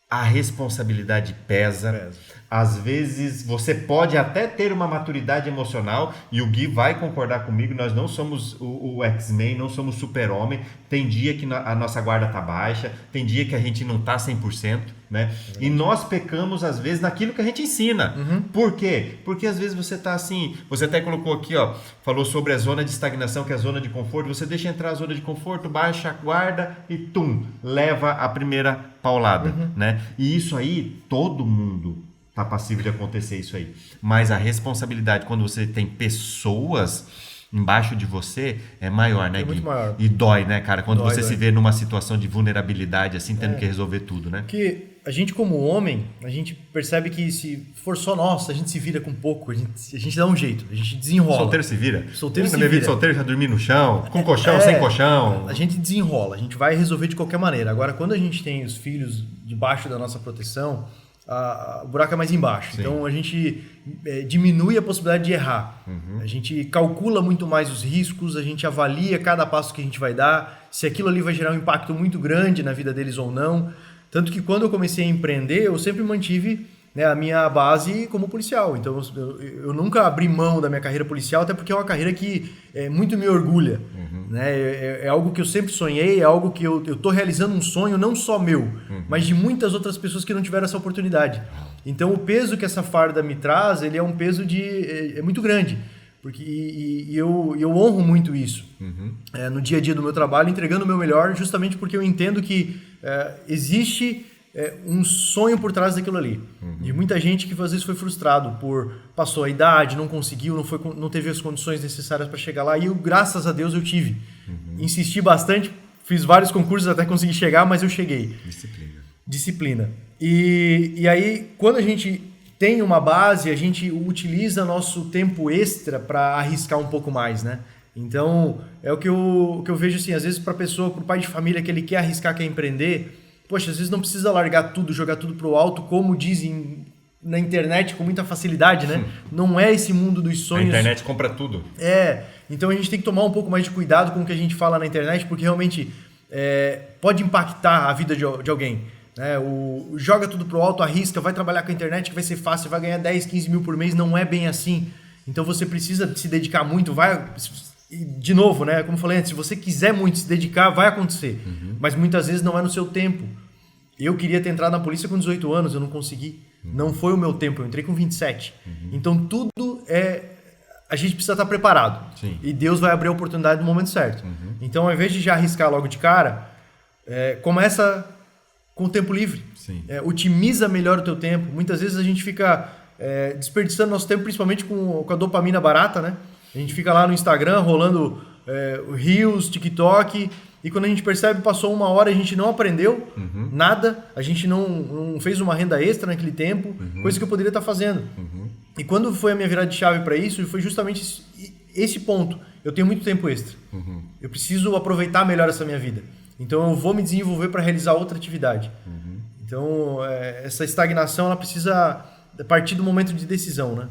a responsabilidade pesa. Às vezes você pode até ter uma maturidade emocional, e o Gui vai concordar comigo, nós não somos o X-Men, não somos super-homem. Tem dia que a nossa guarda tá baixa, tem dia que a gente não tá 100%, né? E nós pecamos às vezes naquilo que a gente ensina. Por quê? Porque às vezes você tá assim, você até colocou aqui, ó, falou sobre a zona de estagnação, que é a zona de conforto. Você deixa entrar a zona de conforto, baixa a guarda e leva a primeira paulada, né? E isso aí, todo mundo tá passível de acontecer isso aí. Mas a responsabilidade, quando você tem pessoas embaixo de você, é maior, né, Gui? Muito maior. E dói, né, cara? Quando Dói. se vê numa situação de vulnerabilidade, assim, tendo que resolver tudo, né? Porque a gente, como homem, a gente percebe que se for só nós, a gente se vira com pouco, a gente dá um jeito, a gente desenrola. Solteiro se vira? Solteiro se Na minha vida, vira. solteiro já dormi no chão, com colchão, sem colchão. A gente desenrola, a gente vai resolver de qualquer maneira. Agora, quando a gente tem os filhos debaixo da nossa proteção, o buraco é mais embaixo. Sim. Então a gente diminui a possibilidade de errar. A gente calcula muito mais os riscos, a gente avalia cada passo que a gente vai dar, se aquilo ali vai gerar um impacto muito grande na vida deles ou não. Tanto que quando eu comecei a empreender, eu sempre mantive, né, a minha base como policial. Então eu nunca abri mão da minha carreira policial, até porque é uma carreira que muito me orgulha. Né? É algo que eu sempre sonhei, é algo que eu estou realizando um sonho não só meu, mas de muitas outras pessoas que não tiveram essa oportunidade. Então o peso que essa farda me traz, ele é um peso é muito grande. Porque, eu honro muito isso no dia a dia do meu trabalho, entregando o meu melhor, justamente porque eu entendo que existe um sonho por trás daquilo ali. E muita gente que às vezes foi frustrado passou a idade, não conseguiu, não teve as condições necessárias para chegar lá, e eu, graças a Deus, eu tive. Insisti bastante, fiz vários concursos até conseguir chegar, mas eu cheguei. Disciplina. E aí, quando a gente tem uma base, a gente utiliza nosso tempo extra para arriscar um pouco mais, né? Então, é o que eu vejo assim, às vezes para o pai de família que ele quer arriscar, quer empreender, poxa, às vezes não precisa largar tudo, jogar tudo pro alto, como dizem na internet com muita facilidade, né? Não é esse mundo dos sonhos. A internet compra tudo. Então a gente tem que tomar um pouco mais de cuidado com o que a gente fala na internet, porque realmente pode impactar a vida de alguém. Joga tudo pro alto, arrisca, vai trabalhar com a internet que vai ser fácil, vai ganhar 10, 15 mil por mês, não é bem assim. Então você precisa se dedicar muito, de novo, né? Como eu falei antes, se você quiser muito se dedicar, vai acontecer. Mas muitas vezes não é no seu tempo. Eu queria ter entrado na polícia com 18 anos, eu não consegui. Não foi o meu tempo, eu entrei com 27. Então tudo a gente precisa estar preparado. Sim. E Deus vai abrir a oportunidade no momento certo. Então ao invés de já arriscar logo de cara, começa com o tempo livre. Sim. Otimiza melhor o teu tempo. Muitas vezes a gente fica desperdiçando nosso tempo, principalmente com a dopamina barata, né? A gente fica lá no Instagram rolando Reels, TikTok, e quando a gente percebe, passou 1 hora, a gente não aprendeu nada, a gente não fez uma renda extra naquele tempo, coisa que eu poderia estar fazendo. E quando foi a minha virada de chave para isso, foi justamente esse ponto. Eu tenho muito tempo extra. Eu preciso aproveitar melhor essa minha vida. Então eu vou me desenvolver para realizar outra atividade. Então essa estagnação ela precisa partir do momento de decisão, né?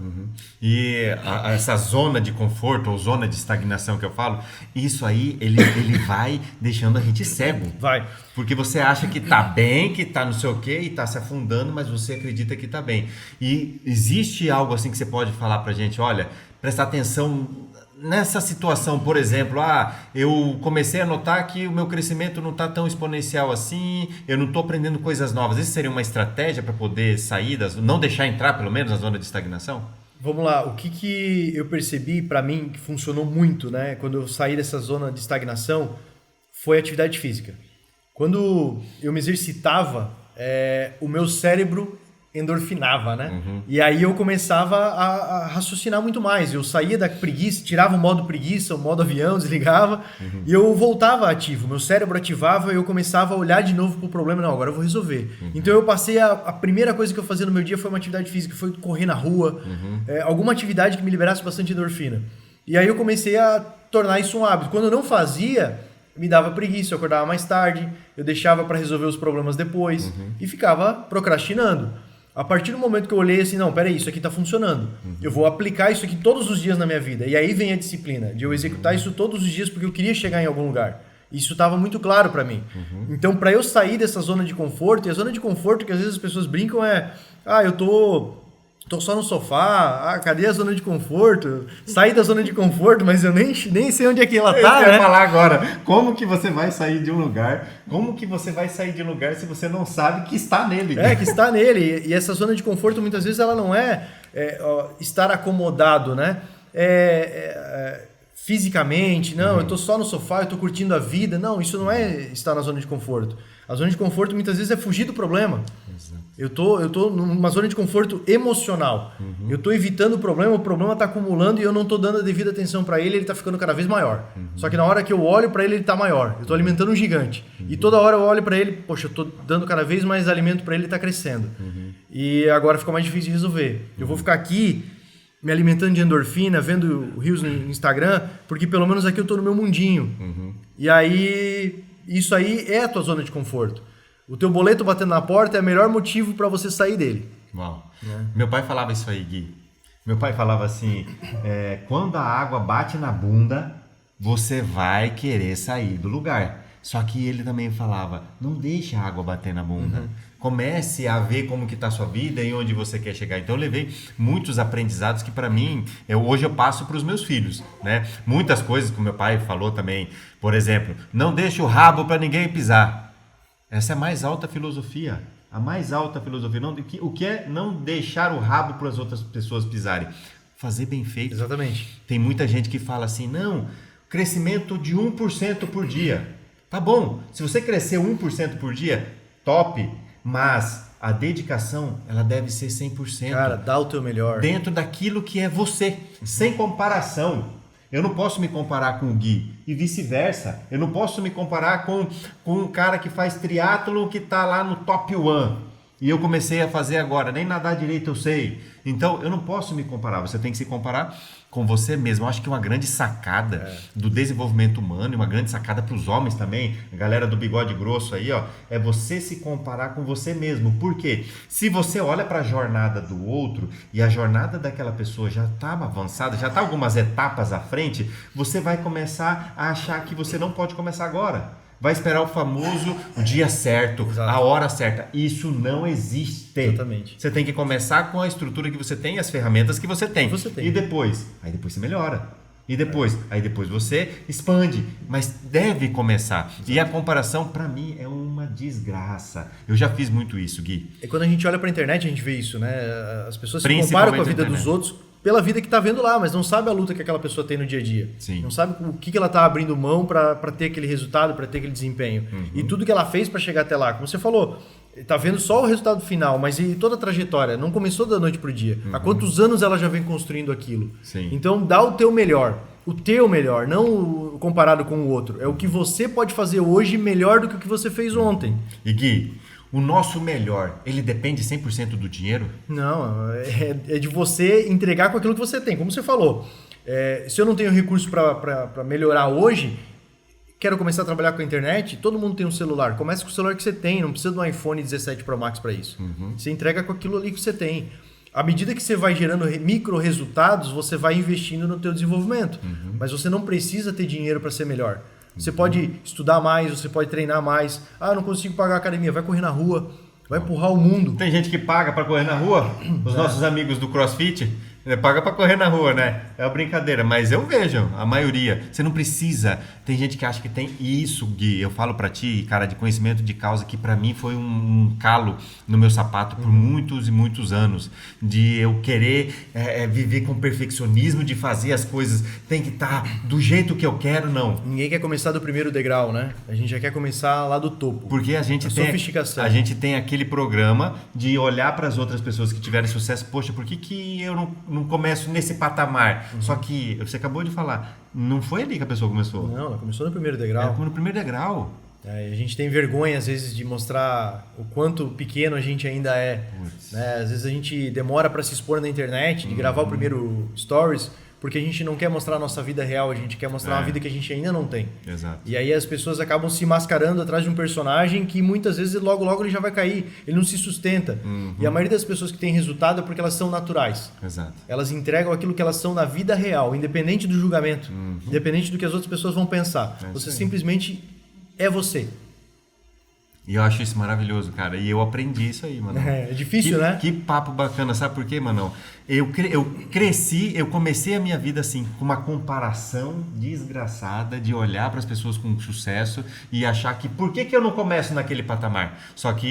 E essa zona de conforto ou zona de estagnação que eu falo, isso aí ele vai deixando a gente cego. Vai. Porque você acha que tá bem, que tá não sei o quê e tá se afundando, mas você acredita que tá bem. E existe algo assim que você pode falar pra gente, olha, prestar atenção nessa situação, por exemplo, eu comecei a notar que o meu crescimento não está tão exponencial assim, eu não estou aprendendo coisas novas. Isso seria uma estratégia para poder sair, não deixar entrar pelo menos na zona de estagnação? Vamos lá, o que eu percebi para mim que funcionou muito, né, quando eu saí dessa zona de estagnação, foi atividade física. Quando eu me exercitava, o meu cérebro endorfinava, né? E aí eu começava a raciocinar muito mais. Eu saía da preguiça, tirava o modo preguiça, o modo avião, desligava, e eu voltava ativo. Meu cérebro ativava e eu começava a olhar de novo pro problema. Não, agora eu vou resolver. Então eu passei a primeira coisa que eu fazia no meu dia foi uma atividade física, foi correr na rua, alguma atividade que me liberasse bastante endorfina. E aí eu comecei a tornar isso um hábito. Quando eu não fazia, me dava preguiça, eu acordava mais tarde, eu deixava para resolver os problemas depois e ficava procrastinando. A partir do momento que eu olhei assim, não, peraí, isso aqui está funcionando. Eu vou aplicar isso aqui todos os dias na minha vida. E aí vem a disciplina, de eu executar isso todos os dias porque eu queria chegar em algum lugar. Isso estava muito claro para mim. Então, para eu sair dessa zona de conforto, e a zona de conforto que às vezes as pessoas brincam eu tô só no sofá, cadê a zona de conforto? Saí da zona de conforto, mas eu nem sei onde é que ela tá, né? Eu ia falar agora, como que você vai sair de um lugar? Como que você vai sair de um lugar se você não sabe que está nele? Que está nele. E essa zona de conforto, muitas vezes, ela não estar acomodado, né? Fisicamente, não, eu tô só no sofá, eu tô curtindo a vida. Não, isso não é estar na zona de conforto. A zona de conforto, muitas vezes, é fugir do problema. Exato. Eu tô numa zona de conforto emocional. Eu tô evitando o problema tá acumulando e eu não tô dando a devida atenção para ele tá ficando cada vez maior. Só que na hora que eu olho para ele tá maior. Eu tô alimentando um gigante. E toda hora eu olho para ele, poxa, eu tô dando cada vez mais alimento para ele tá crescendo. E agora ficou mais difícil de resolver. Eu vou ficar aqui me alimentando de endorfina, vendo Reels no Instagram, porque pelo menos aqui eu tô no meu mundinho. E aí, isso aí é a tua zona de conforto. O teu boleto batendo na porta é o melhor motivo para você sair dele. Uau. Meu pai falava isso aí, Gui. Meu pai falava assim, quando a água bate na bunda, você vai querer sair do lugar. Só que ele também falava, não deixe a água bater na bunda. Comece a ver como que está a sua vida e onde você quer chegar. Então eu levei muitos aprendizados que para mim, hoje eu passo para os meus filhos, né? Muitas coisas que o meu pai falou também. Por exemplo, não deixe o rabo para ninguém pisar. Essa é a mais alta filosofia. A mais alta filosofia. O que é não deixar o rabo para as outras pessoas pisarem? Fazer bem feito. Exatamente. Tem muita gente que fala assim, não, crescimento de 1% por dia. Tá bom, se você crescer 1% por dia, top, mas a dedicação, ela deve ser 100%. Cara, dá o teu melhor. Dentro daquilo que é você, sem comparação. Eu não posso me comparar com o Gui e vice-versa. Eu não posso me comparar com um cara que faz triatlo que tá lá no top 1. E eu comecei a fazer agora, nem nadar direito eu sei. Então, eu não posso me comparar. Você tem que se comparar com você mesmo. Eu acho que uma grande sacada do desenvolvimento humano e uma grande sacada para os homens também, a galera do bigode grosso aí, ó, é você se comparar com você mesmo. Por quê? Se você olha para a jornada do outro e a jornada daquela pessoa já está avançada, já está algumas etapas à frente, você vai começar a achar que você não pode começar agora. Vai esperar o dia certo, exato, a hora certa. Isso não existe. Exatamente. Você tem que começar com a estrutura que você tem, as ferramentas que você tem. E depois? Aí depois você melhora. E depois? Aí depois você expande. Mas deve começar. Exato. E a comparação, para mim, é uma desgraça. Eu já fiz muito isso, Gui. E quando a gente olha para a internet, a gente vê isso, né? As pessoas se comparam com a vida dos outros pela vida que está vendo lá, mas não sabe a luta que aquela pessoa tem no dia a dia. Sim. Não sabe o que ela está abrindo mão para ter aquele resultado, para ter aquele desempenho. E tudo que ela fez para chegar até lá. Como você falou, tá vendo só o resultado final, mas e toda a trajetória? Não começou da noite pro dia. Há quantos anos ela já vem construindo aquilo? Sim. Então dá o teu melhor. O teu melhor, não o comparado com o outro. É o que você pode fazer hoje melhor do que o que você fez ontem. E Gui, o nosso melhor, ele depende 100% do dinheiro? Não, é de você entregar com aquilo que você tem. Como você falou, se eu não tenho recurso para melhorar hoje, quero começar a trabalhar com a internet, todo mundo tem um celular. Comece com o celular que você tem, não precisa de um iPhone 17 Pro Max para isso. Você entrega com aquilo ali que você tem. À medida que você vai gerando micro resultados, você vai investindo no teu desenvolvimento. Mas você não precisa ter dinheiro para ser melhor. Você pode estudar mais, você pode treinar mais. Ah, não consigo pagar a academia. Vai correr na rua, vai empurrar o mundo. Tem gente que paga para correr na rua? Os nossos amigos do CrossFit paga para correr na rua, né? É uma brincadeira, mas eu vejo a maioria. Você não precisa. Tem gente que acha que tem isso, Gui. Eu falo para ti, cara, de conhecimento de causa, que para mim foi um calo no meu sapato por muitos e muitos anos. De eu querer viver com perfeccionismo, de fazer as coisas. Tem que estar do jeito que eu quero, não. Ninguém quer começar do primeiro degrau, né? A gente já quer começar lá do topo. Porque a gente tem aquele programa de olhar para as outras pessoas que tiveram sucesso. Poxa, por que eu não começo nesse patamar? Só que você acabou de falar, não foi ali que a pessoa começou. Não, ela começou no primeiro degrau. No primeiro degrau. A gente tem vergonha às vezes de mostrar o quanto pequeno a gente ainda é. Né? Às vezes a gente demora para se expor na internet, de gravar o primeiro stories, porque a gente não quer mostrar a nossa vida real, a gente quer mostrar uma vida que a gente ainda não tem. Exato. E aí as pessoas acabam se mascarando atrás de um personagem que muitas vezes logo ele já vai cair, ele não se sustenta. E a maioria das pessoas que tem resultado é porque elas são naturais. Exato. Elas entregam aquilo que elas são na vida real, independente do julgamento, independente do que as outras pessoas vão pensar. Você simplesmente é você. E eu acho isso maravilhoso, cara. E eu aprendi isso aí, mano. É difícil, né? Que papo bacana. Sabe por quê, Manão? Eu cresci, eu comecei a minha vida assim, com uma comparação desgraçada de olhar para as pessoas com sucesso e achar que por que eu não começo naquele patamar? Só que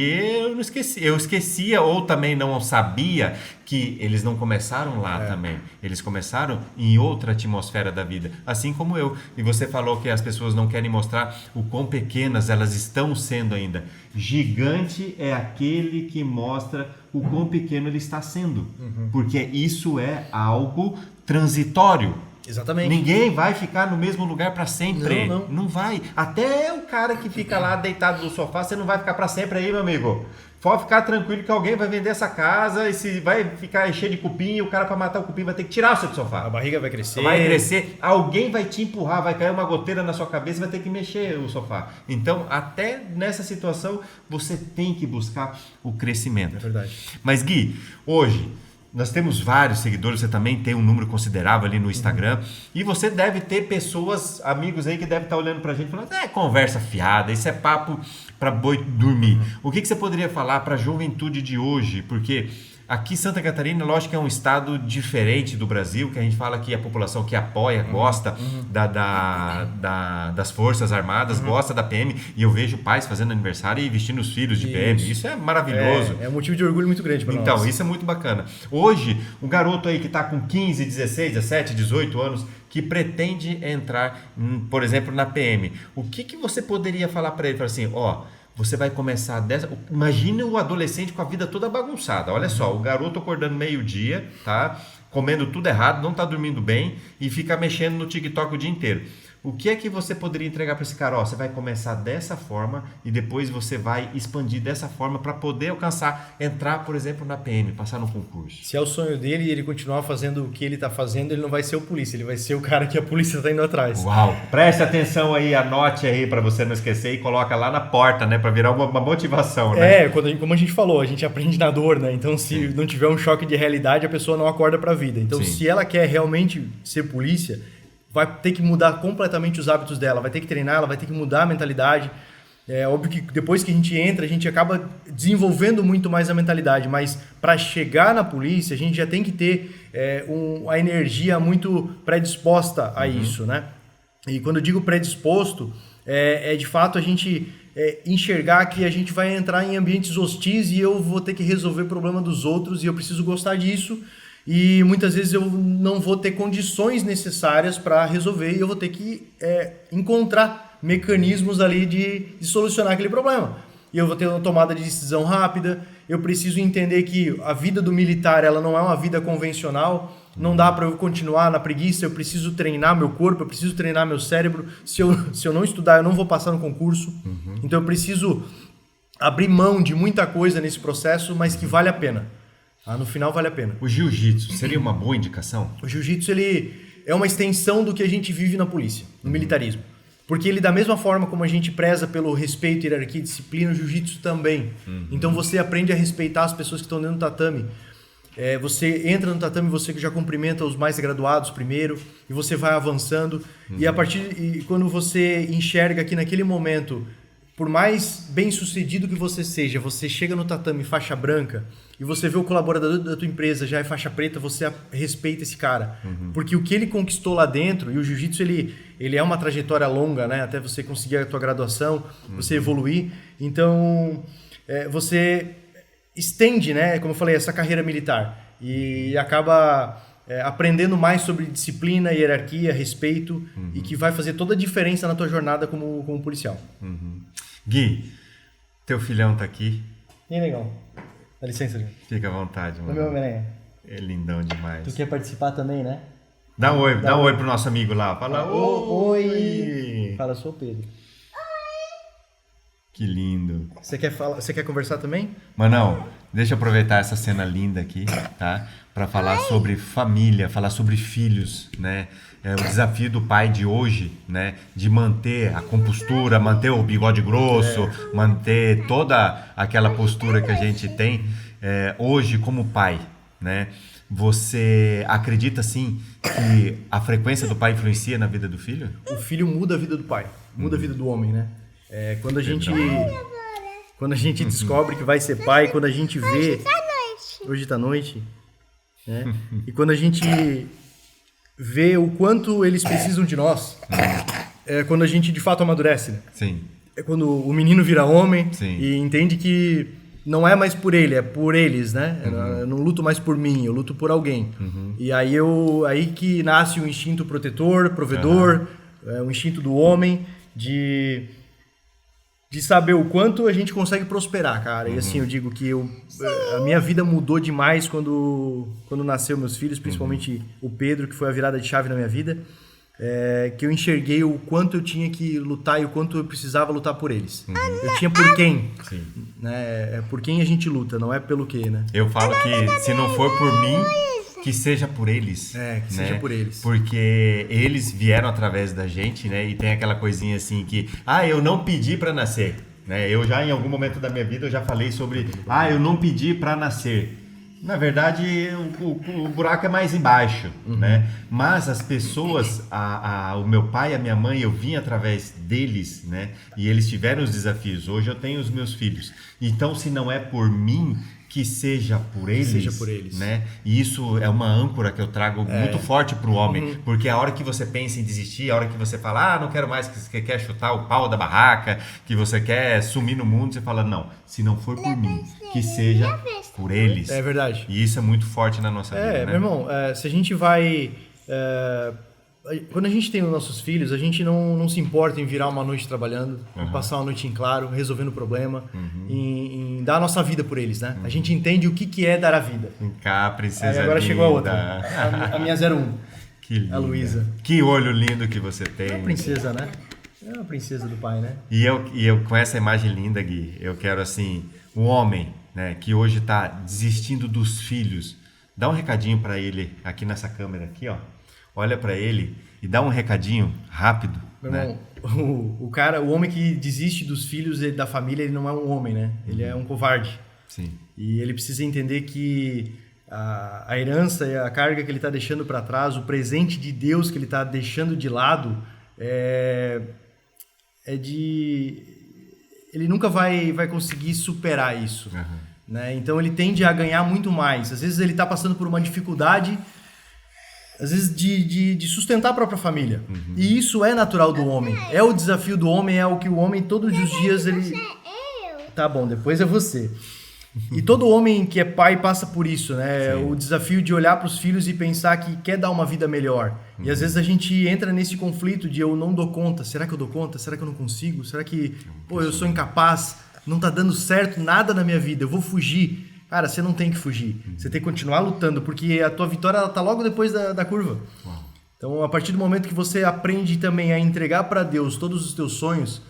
eu esquecia ou também não sabia que eles não começaram lá também. Eles começaram em outra atmosfera da vida, assim como eu. E você falou que as pessoas não querem mostrar o quão pequenas elas estão sendo ainda. Gigante é aquele que mostra o quão pequeno ele está sendo, porque isso é algo transitório. Exatamente. Ninguém vai ficar no mesmo lugar para sempre. Não vai. Até o cara que fica lá deitado no sofá, você não vai ficar para sempre aí, meu amigo. Pode ficar tranquilo que alguém vai vender essa casa e se vai ficar cheio de cupim, e o cara para matar o cupim vai ter que tirar você do sofá. A barriga vai crescer. Vai crescer, alguém vai te empurrar, vai cair uma goteira na sua cabeça e vai ter que mexer o sofá. Então, até nessa situação, você tem que buscar o crescimento. É verdade. Mas Gui, hoje nós temos vários seguidores, você também tem um número considerável ali no Instagram, e você deve ter pessoas, amigos aí que devem estar olhando pra gente falando, conversa fiada, isso é papo para boi dormir. O que você poderia falar para a juventude de hoje? Porque aqui Santa Catarina, lógico que é um estado diferente do Brasil, que a gente fala que a população que apoia, gosta das Forças Armadas, gosta da PM, e eu vejo pais fazendo aniversário e vestindo os filhos de PM, isso é maravilhoso. É um motivo de orgulho muito grande para nós. Então, isso é muito bacana. Hoje, o garoto aí que está com 15, 16, 17, 18 anos, que pretende entrar, por exemplo, na PM, o que você poderia falar para ele? Falar assim, você vai começar dessa... Imagina o adolescente com a vida toda bagunçada. Olha só, o garoto acordando meio-dia, tá? Comendo tudo errado, não tá dormindo bem e fica mexendo no TikTok o dia inteiro. O que é que você poderia entregar para esse cara? Você vai começar dessa forma e depois você vai expandir dessa forma para poder alcançar, entrar, por exemplo, na PM, passar no concurso. Se é o sonho dele e ele continuar fazendo o que ele está fazendo, ele não vai ser o polícia, ele vai ser o cara que a polícia está indo atrás. Uau! Preste atenção aí, anote aí para você não esquecer e coloca lá na porta, né? Para virar uma motivação, né? Como a gente falou, a gente aprende na dor, né? Então, se não tiver um choque de realidade, a pessoa não acorda para a vida. Então, se ela quer realmente ser polícia, vai ter que mudar completamente os hábitos dela, vai ter que treinar, ela vai ter que mudar a mentalidade. É óbvio que depois que a gente entra, a gente acaba desenvolvendo muito mais a mentalidade, mas para chegar na polícia, a gente já tem que ter a energia muito predisposta a isso, né? E quando eu digo predisposto, é de fato a gente enxergar que a gente vai entrar em ambientes hostis e eu vou ter que resolver o problema dos outros e eu preciso gostar disso. E muitas vezes eu não vou ter condições necessárias para resolver e eu vou ter que encontrar mecanismos ali de solucionar aquele problema. e eu vou ter uma tomada de decisão rápida. Eu preciso entender que a vida do militar ela não é uma vida convencional. Não dá para eu continuar na preguiça, eu preciso treinar meu corpo, eu preciso treinar meu cérebro. Se eu não estudar, eu não vou passar no concurso. Então eu preciso abrir mão de muita coisa nesse processo, mas que vale a pena. No final vale a pena. O jiu-jitsu seria uma boa indicação? O jiu-jitsu ele é uma extensão do que a gente vive na polícia, no militarismo. Porque ele, da mesma forma como a gente preza pelo respeito, hierarquia e disciplina, o jiu-jitsu também. Então você aprende a respeitar as pessoas que estão dentro do tatame. Você entra no tatame, você já cumprimenta os mais graduados primeiro, e você vai avançando. E quando você enxerga que naquele momento, por mais bem sucedido que você seja, você chega no tatame faixa branca, e você vê o colaborador da tua empresa já é faixa preta, você respeita esse cara. Porque o que ele conquistou lá dentro, e o jiu-jitsu ele é uma trajetória longa, né? Até você conseguir a tua graduação, você evoluir. Então, você estende, né, como eu falei, essa carreira militar e acaba aprendendo mais sobre disciplina, hierarquia, respeito e que vai fazer toda a diferença na tua jornada como policial. Gui, teu filhão tá aqui. E legal. Dá licença, Gui. Fica à vontade, mano. Meu Homem-Aranha. É lindão demais. Tu quer participar também, né? Dá um oi pro nosso amigo lá. Fala oi. Fala, sou o Pedro. Que lindo. Você quer conversar também? Manão, deixa eu aproveitar essa cena linda aqui, tá? Para falar sobre família, falar sobre filhos, né? O desafio do pai de hoje, né? De manter a compostura, manter o bigode grosso, manter toda aquela postura que a gente tem hoje como pai, né? Você acredita, sim, que a frequência do pai influencia na vida do filho? O filho muda a vida do pai, muda a vida do homem, né? Quando a gente descobre que vai ser pai, quando a gente vê... Hoje tá noite. Né? E quando a gente vê o quanto eles precisam de nós, quando a gente de fato amadurece. Né? Sim. É quando o menino vira homem. Sim. E entende que não é mais por ele, é por eles, né? Eu não luto mais por mim, eu luto por alguém. E aí que nasce o instinto protetor, provedor, o instinto do homem de saber o quanto a gente consegue prosperar, cara. E assim, eu digo que a minha vida mudou demais quando nasceu meus filhos, principalmente o Pedro, que foi a virada de chave na minha vida, que eu enxerguei o quanto eu tinha que lutar e o quanto eu precisava lutar por eles. Eu tinha por quem. Sim. Né? Por quem a gente luta, não é pelo quê, né? Eu falo que se não for por mim, que seja por eles. Que seja por eles. Porque eles vieram através da gente, né? E tem aquela coisinha assim que, eu não pedi para nascer, né? Eu já, em algum momento da minha vida, eu já falei sobre, eu não pedi para nascer. Na verdade, o buraco é mais embaixo, né? Mas as pessoas, o meu pai e a minha mãe, eu vim através deles, né? E eles tiveram os desafios. Hoje eu tenho os meus filhos. Então, se não é por mim, que seja por eles, né? E isso é uma âncora que eu trago muito forte pro homem, porque a hora que você pensa em desistir, a hora que você fala, não quero mais, que você quer chutar o pau da barraca, que você quer sumir no mundo, você fala, não, se não for por mim, que seja por eles. É verdade. E isso é muito forte na nossa vida, né? Meu irmão, se a gente vai... quando a gente tem os nossos filhos, a gente não se importa em virar uma noite trabalhando, em passar uma noite em claro, resolvendo o problema, em dar a nossa vida por eles, né? A gente entende o que é dar a vida. Cá, princesa agora linda. chegou a outra, a minha 01. Que linda. A Luísa. Que olho lindo que você tem. É uma princesa, né? É uma princesa do pai, né? E eu com essa imagem linda, Gui, eu quero assim, o homem, né, que hoje está desistindo dos filhos, dá um recadinho para ele aqui nessa câmera aqui, ó. Olha para ele e dá um recadinho rápido, meu né? Irmão, o homem que desiste dos filhos e da família, ele não é um homem, né? Ele é um covarde. Sim. E ele precisa entender que a herança e a carga que ele está deixando para trás, o presente de Deus que ele está deixando de lado, ele nunca vai conseguir superar isso. Né? Então ele tende a ganhar muito mais. Às vezes ele está passando por uma dificuldade, às vezes de sustentar a própria família. E isso é natural do homem. É o desafio do homem, é o que o homem todos os dias ele... Tá bom, depois é você. E todo homem que é pai passa por isso, né? Sim. O desafio de olhar para os filhos e pensar que quer dar uma vida melhor. E às vezes a gente entra nesse conflito de eu não dou conta. Será que eu dou conta? Será que eu não consigo? Será que eu sou incapaz? não tá dando certo nada na minha vida, eu vou fugir. Cara, você não tem que fugir. Você tem que continuar lutando, porque a tua vitória ela tá logo depois da curva. Uau. Então, a partir do momento que você aprende também a entregar para Deus todos os teus sonhos,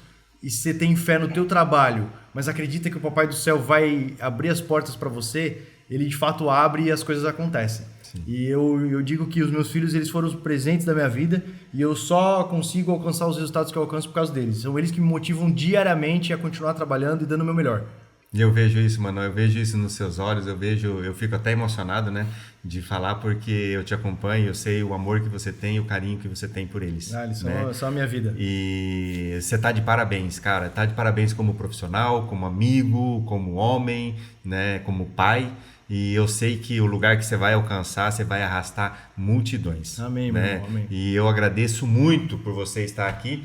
e você tem fé no teu trabalho, mas acredita que o Papai do Céu vai abrir as portas para você, ele de fato abre e as coisas acontecem. Sim. E eu digo que os meus filhos, eles foram os presentes da minha vida, e eu só consigo alcançar os resultados que eu alcanço por causa deles. São eles que me motivam diariamente a continuar trabalhando e dando o meu melhor. E eu vejo isso, mano, eu vejo isso nos seus olhos, eu fico até emocionado, né, de falar, porque eu te acompanho, eu sei o amor que você tem, o carinho que você tem por eles. Eles né? são a minha vida. E você tá de parabéns, cara, tá de parabéns como profissional, como amigo, como homem, né, como pai, e eu sei que o lugar que você vai alcançar, você vai arrastar multidões. Amém, né? meu irmão, amém. E eu agradeço muito por você estar aqui,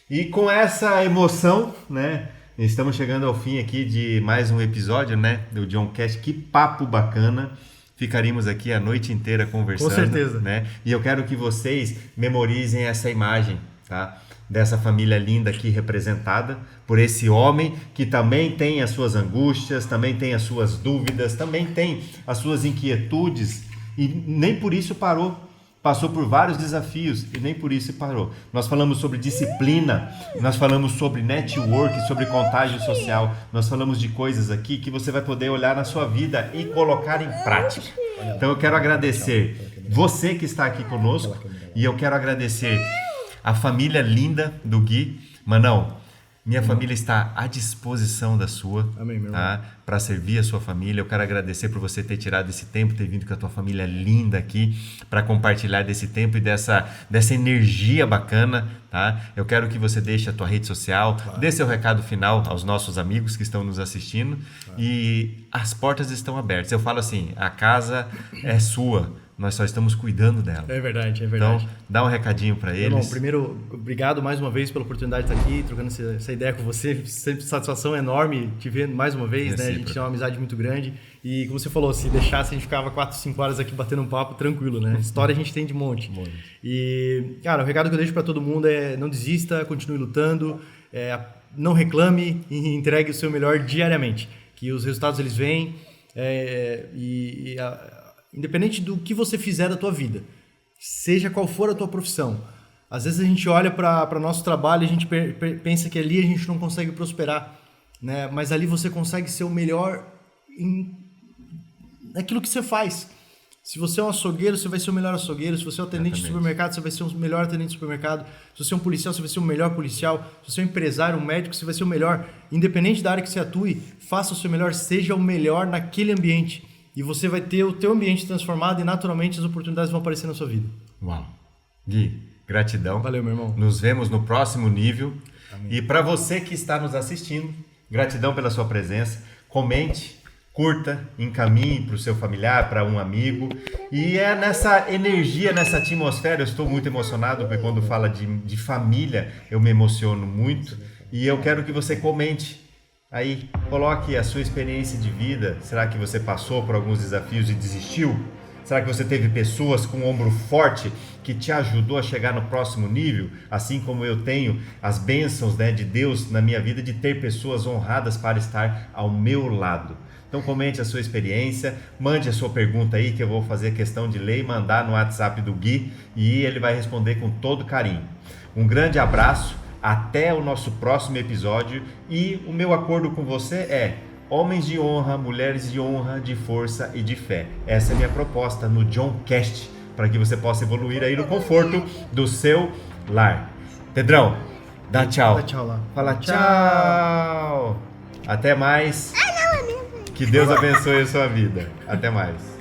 e com essa emoção, né, estamos chegando ao fim aqui de mais um episódio, né, do John Cast. Que papo bacana. Ficaríamos aqui a noite inteira conversando. Com certeza. Né? E eu quero que vocês memorizem essa imagem, tá? Dessa família linda aqui representada por esse homem que também tem as suas angústias, também tem as suas dúvidas, também tem as suas inquietudes e nem por isso parou. Passou por vários desafios e nem por isso parou. Nós falamos sobre disciplina, nós falamos sobre network, sobre contágio social, nós falamos de coisas aqui que você vai poder olhar na sua vida e colocar em prática. Então eu quero agradecer você que está aqui conosco e eu quero agradecer a família linda do Gui. Manão, minha família está à disposição da sua. Amém, meu irmão. Tá? Para servir a sua família. Eu quero agradecer por você ter tirado esse tempo, ter vindo com a tua família linda aqui para compartilhar desse tempo e dessa energia bacana. Tá? Eu quero que você deixe a tua rede social, claro. Dê seu recado final aos nossos amigos que estão nos assistindo. Claro. E as portas estão abertas. Eu falo assim, a casa é sua. Nós só estamos cuidando dela. É verdade, é verdade. Então, dá um recadinho para eles. Bom, primeiro, obrigado mais uma vez pela oportunidade de estar aqui, trocando essa ideia com você. Sempre satisfação enorme te ver mais uma vez, né? A gente tem uma amizade muito grande. E como você falou, se deixasse, a gente ficava 4, 5 horas aqui batendo um papo tranquilo, né? História a gente tem de monte. E, cara, o recado que eu deixo para todo mundo é não desista, continue lutando, não reclame e entregue o seu melhor diariamente. Que os resultados, eles vêm independente do que você fizer da tua vida, seja qual for a tua profissão. Às vezes a gente olha para nosso trabalho e a gente pensa que ali a gente não consegue prosperar, né? Mas ali você consegue ser o melhor naquilo que você faz. Se você é um açougueiro, você vai ser o melhor açougueiro. Se você é um atendente de supermercado, você vai ser o melhor atendente de supermercado. Se você é um policial, você vai ser o melhor policial. Se você é um empresário, um médico, você vai ser o melhor. Independente da área que você atue, faça o seu melhor, seja o melhor naquele ambiente. E você vai ter o teu ambiente transformado e naturalmente as oportunidades vão aparecer na sua vida. Uau. Gui, gratidão. Valeu, meu irmão. Nos vemos no próximo nível. Amém. E para você que está nos assistindo, gratidão pela sua presença. Comente, curta, encaminhe para o seu familiar, para um amigo. E é nessa energia, nessa atmosfera, eu estou muito emocionado, porque quando fala de família, eu me emociono muito. E eu quero que você comente. Aí, coloque a sua experiência de vida. Será que você passou por alguns desafios e desistiu? Será que você teve pessoas com um ombro forte que te ajudou a chegar no próximo nível? Assim como eu tenho as bênçãos, né, de Deus na minha vida, de ter pessoas honradas para estar ao meu lado. Então comente a sua experiência, mande a sua pergunta aí que eu vou fazer questão de ler e mandar no WhatsApp do Gui e ele vai responder com todo carinho. Um grande abraço. Até o nosso próximo episódio e o meu acordo com você é homens de honra, mulheres de honra, de força e de fé. Essa é a minha proposta no John Cast, para que você possa evoluir aí no conforto do seu lar. Pedrão, dá tchau. Dá tchau lá. Fala tchau. Até mais. Que Deus abençoe a sua vida. Até mais.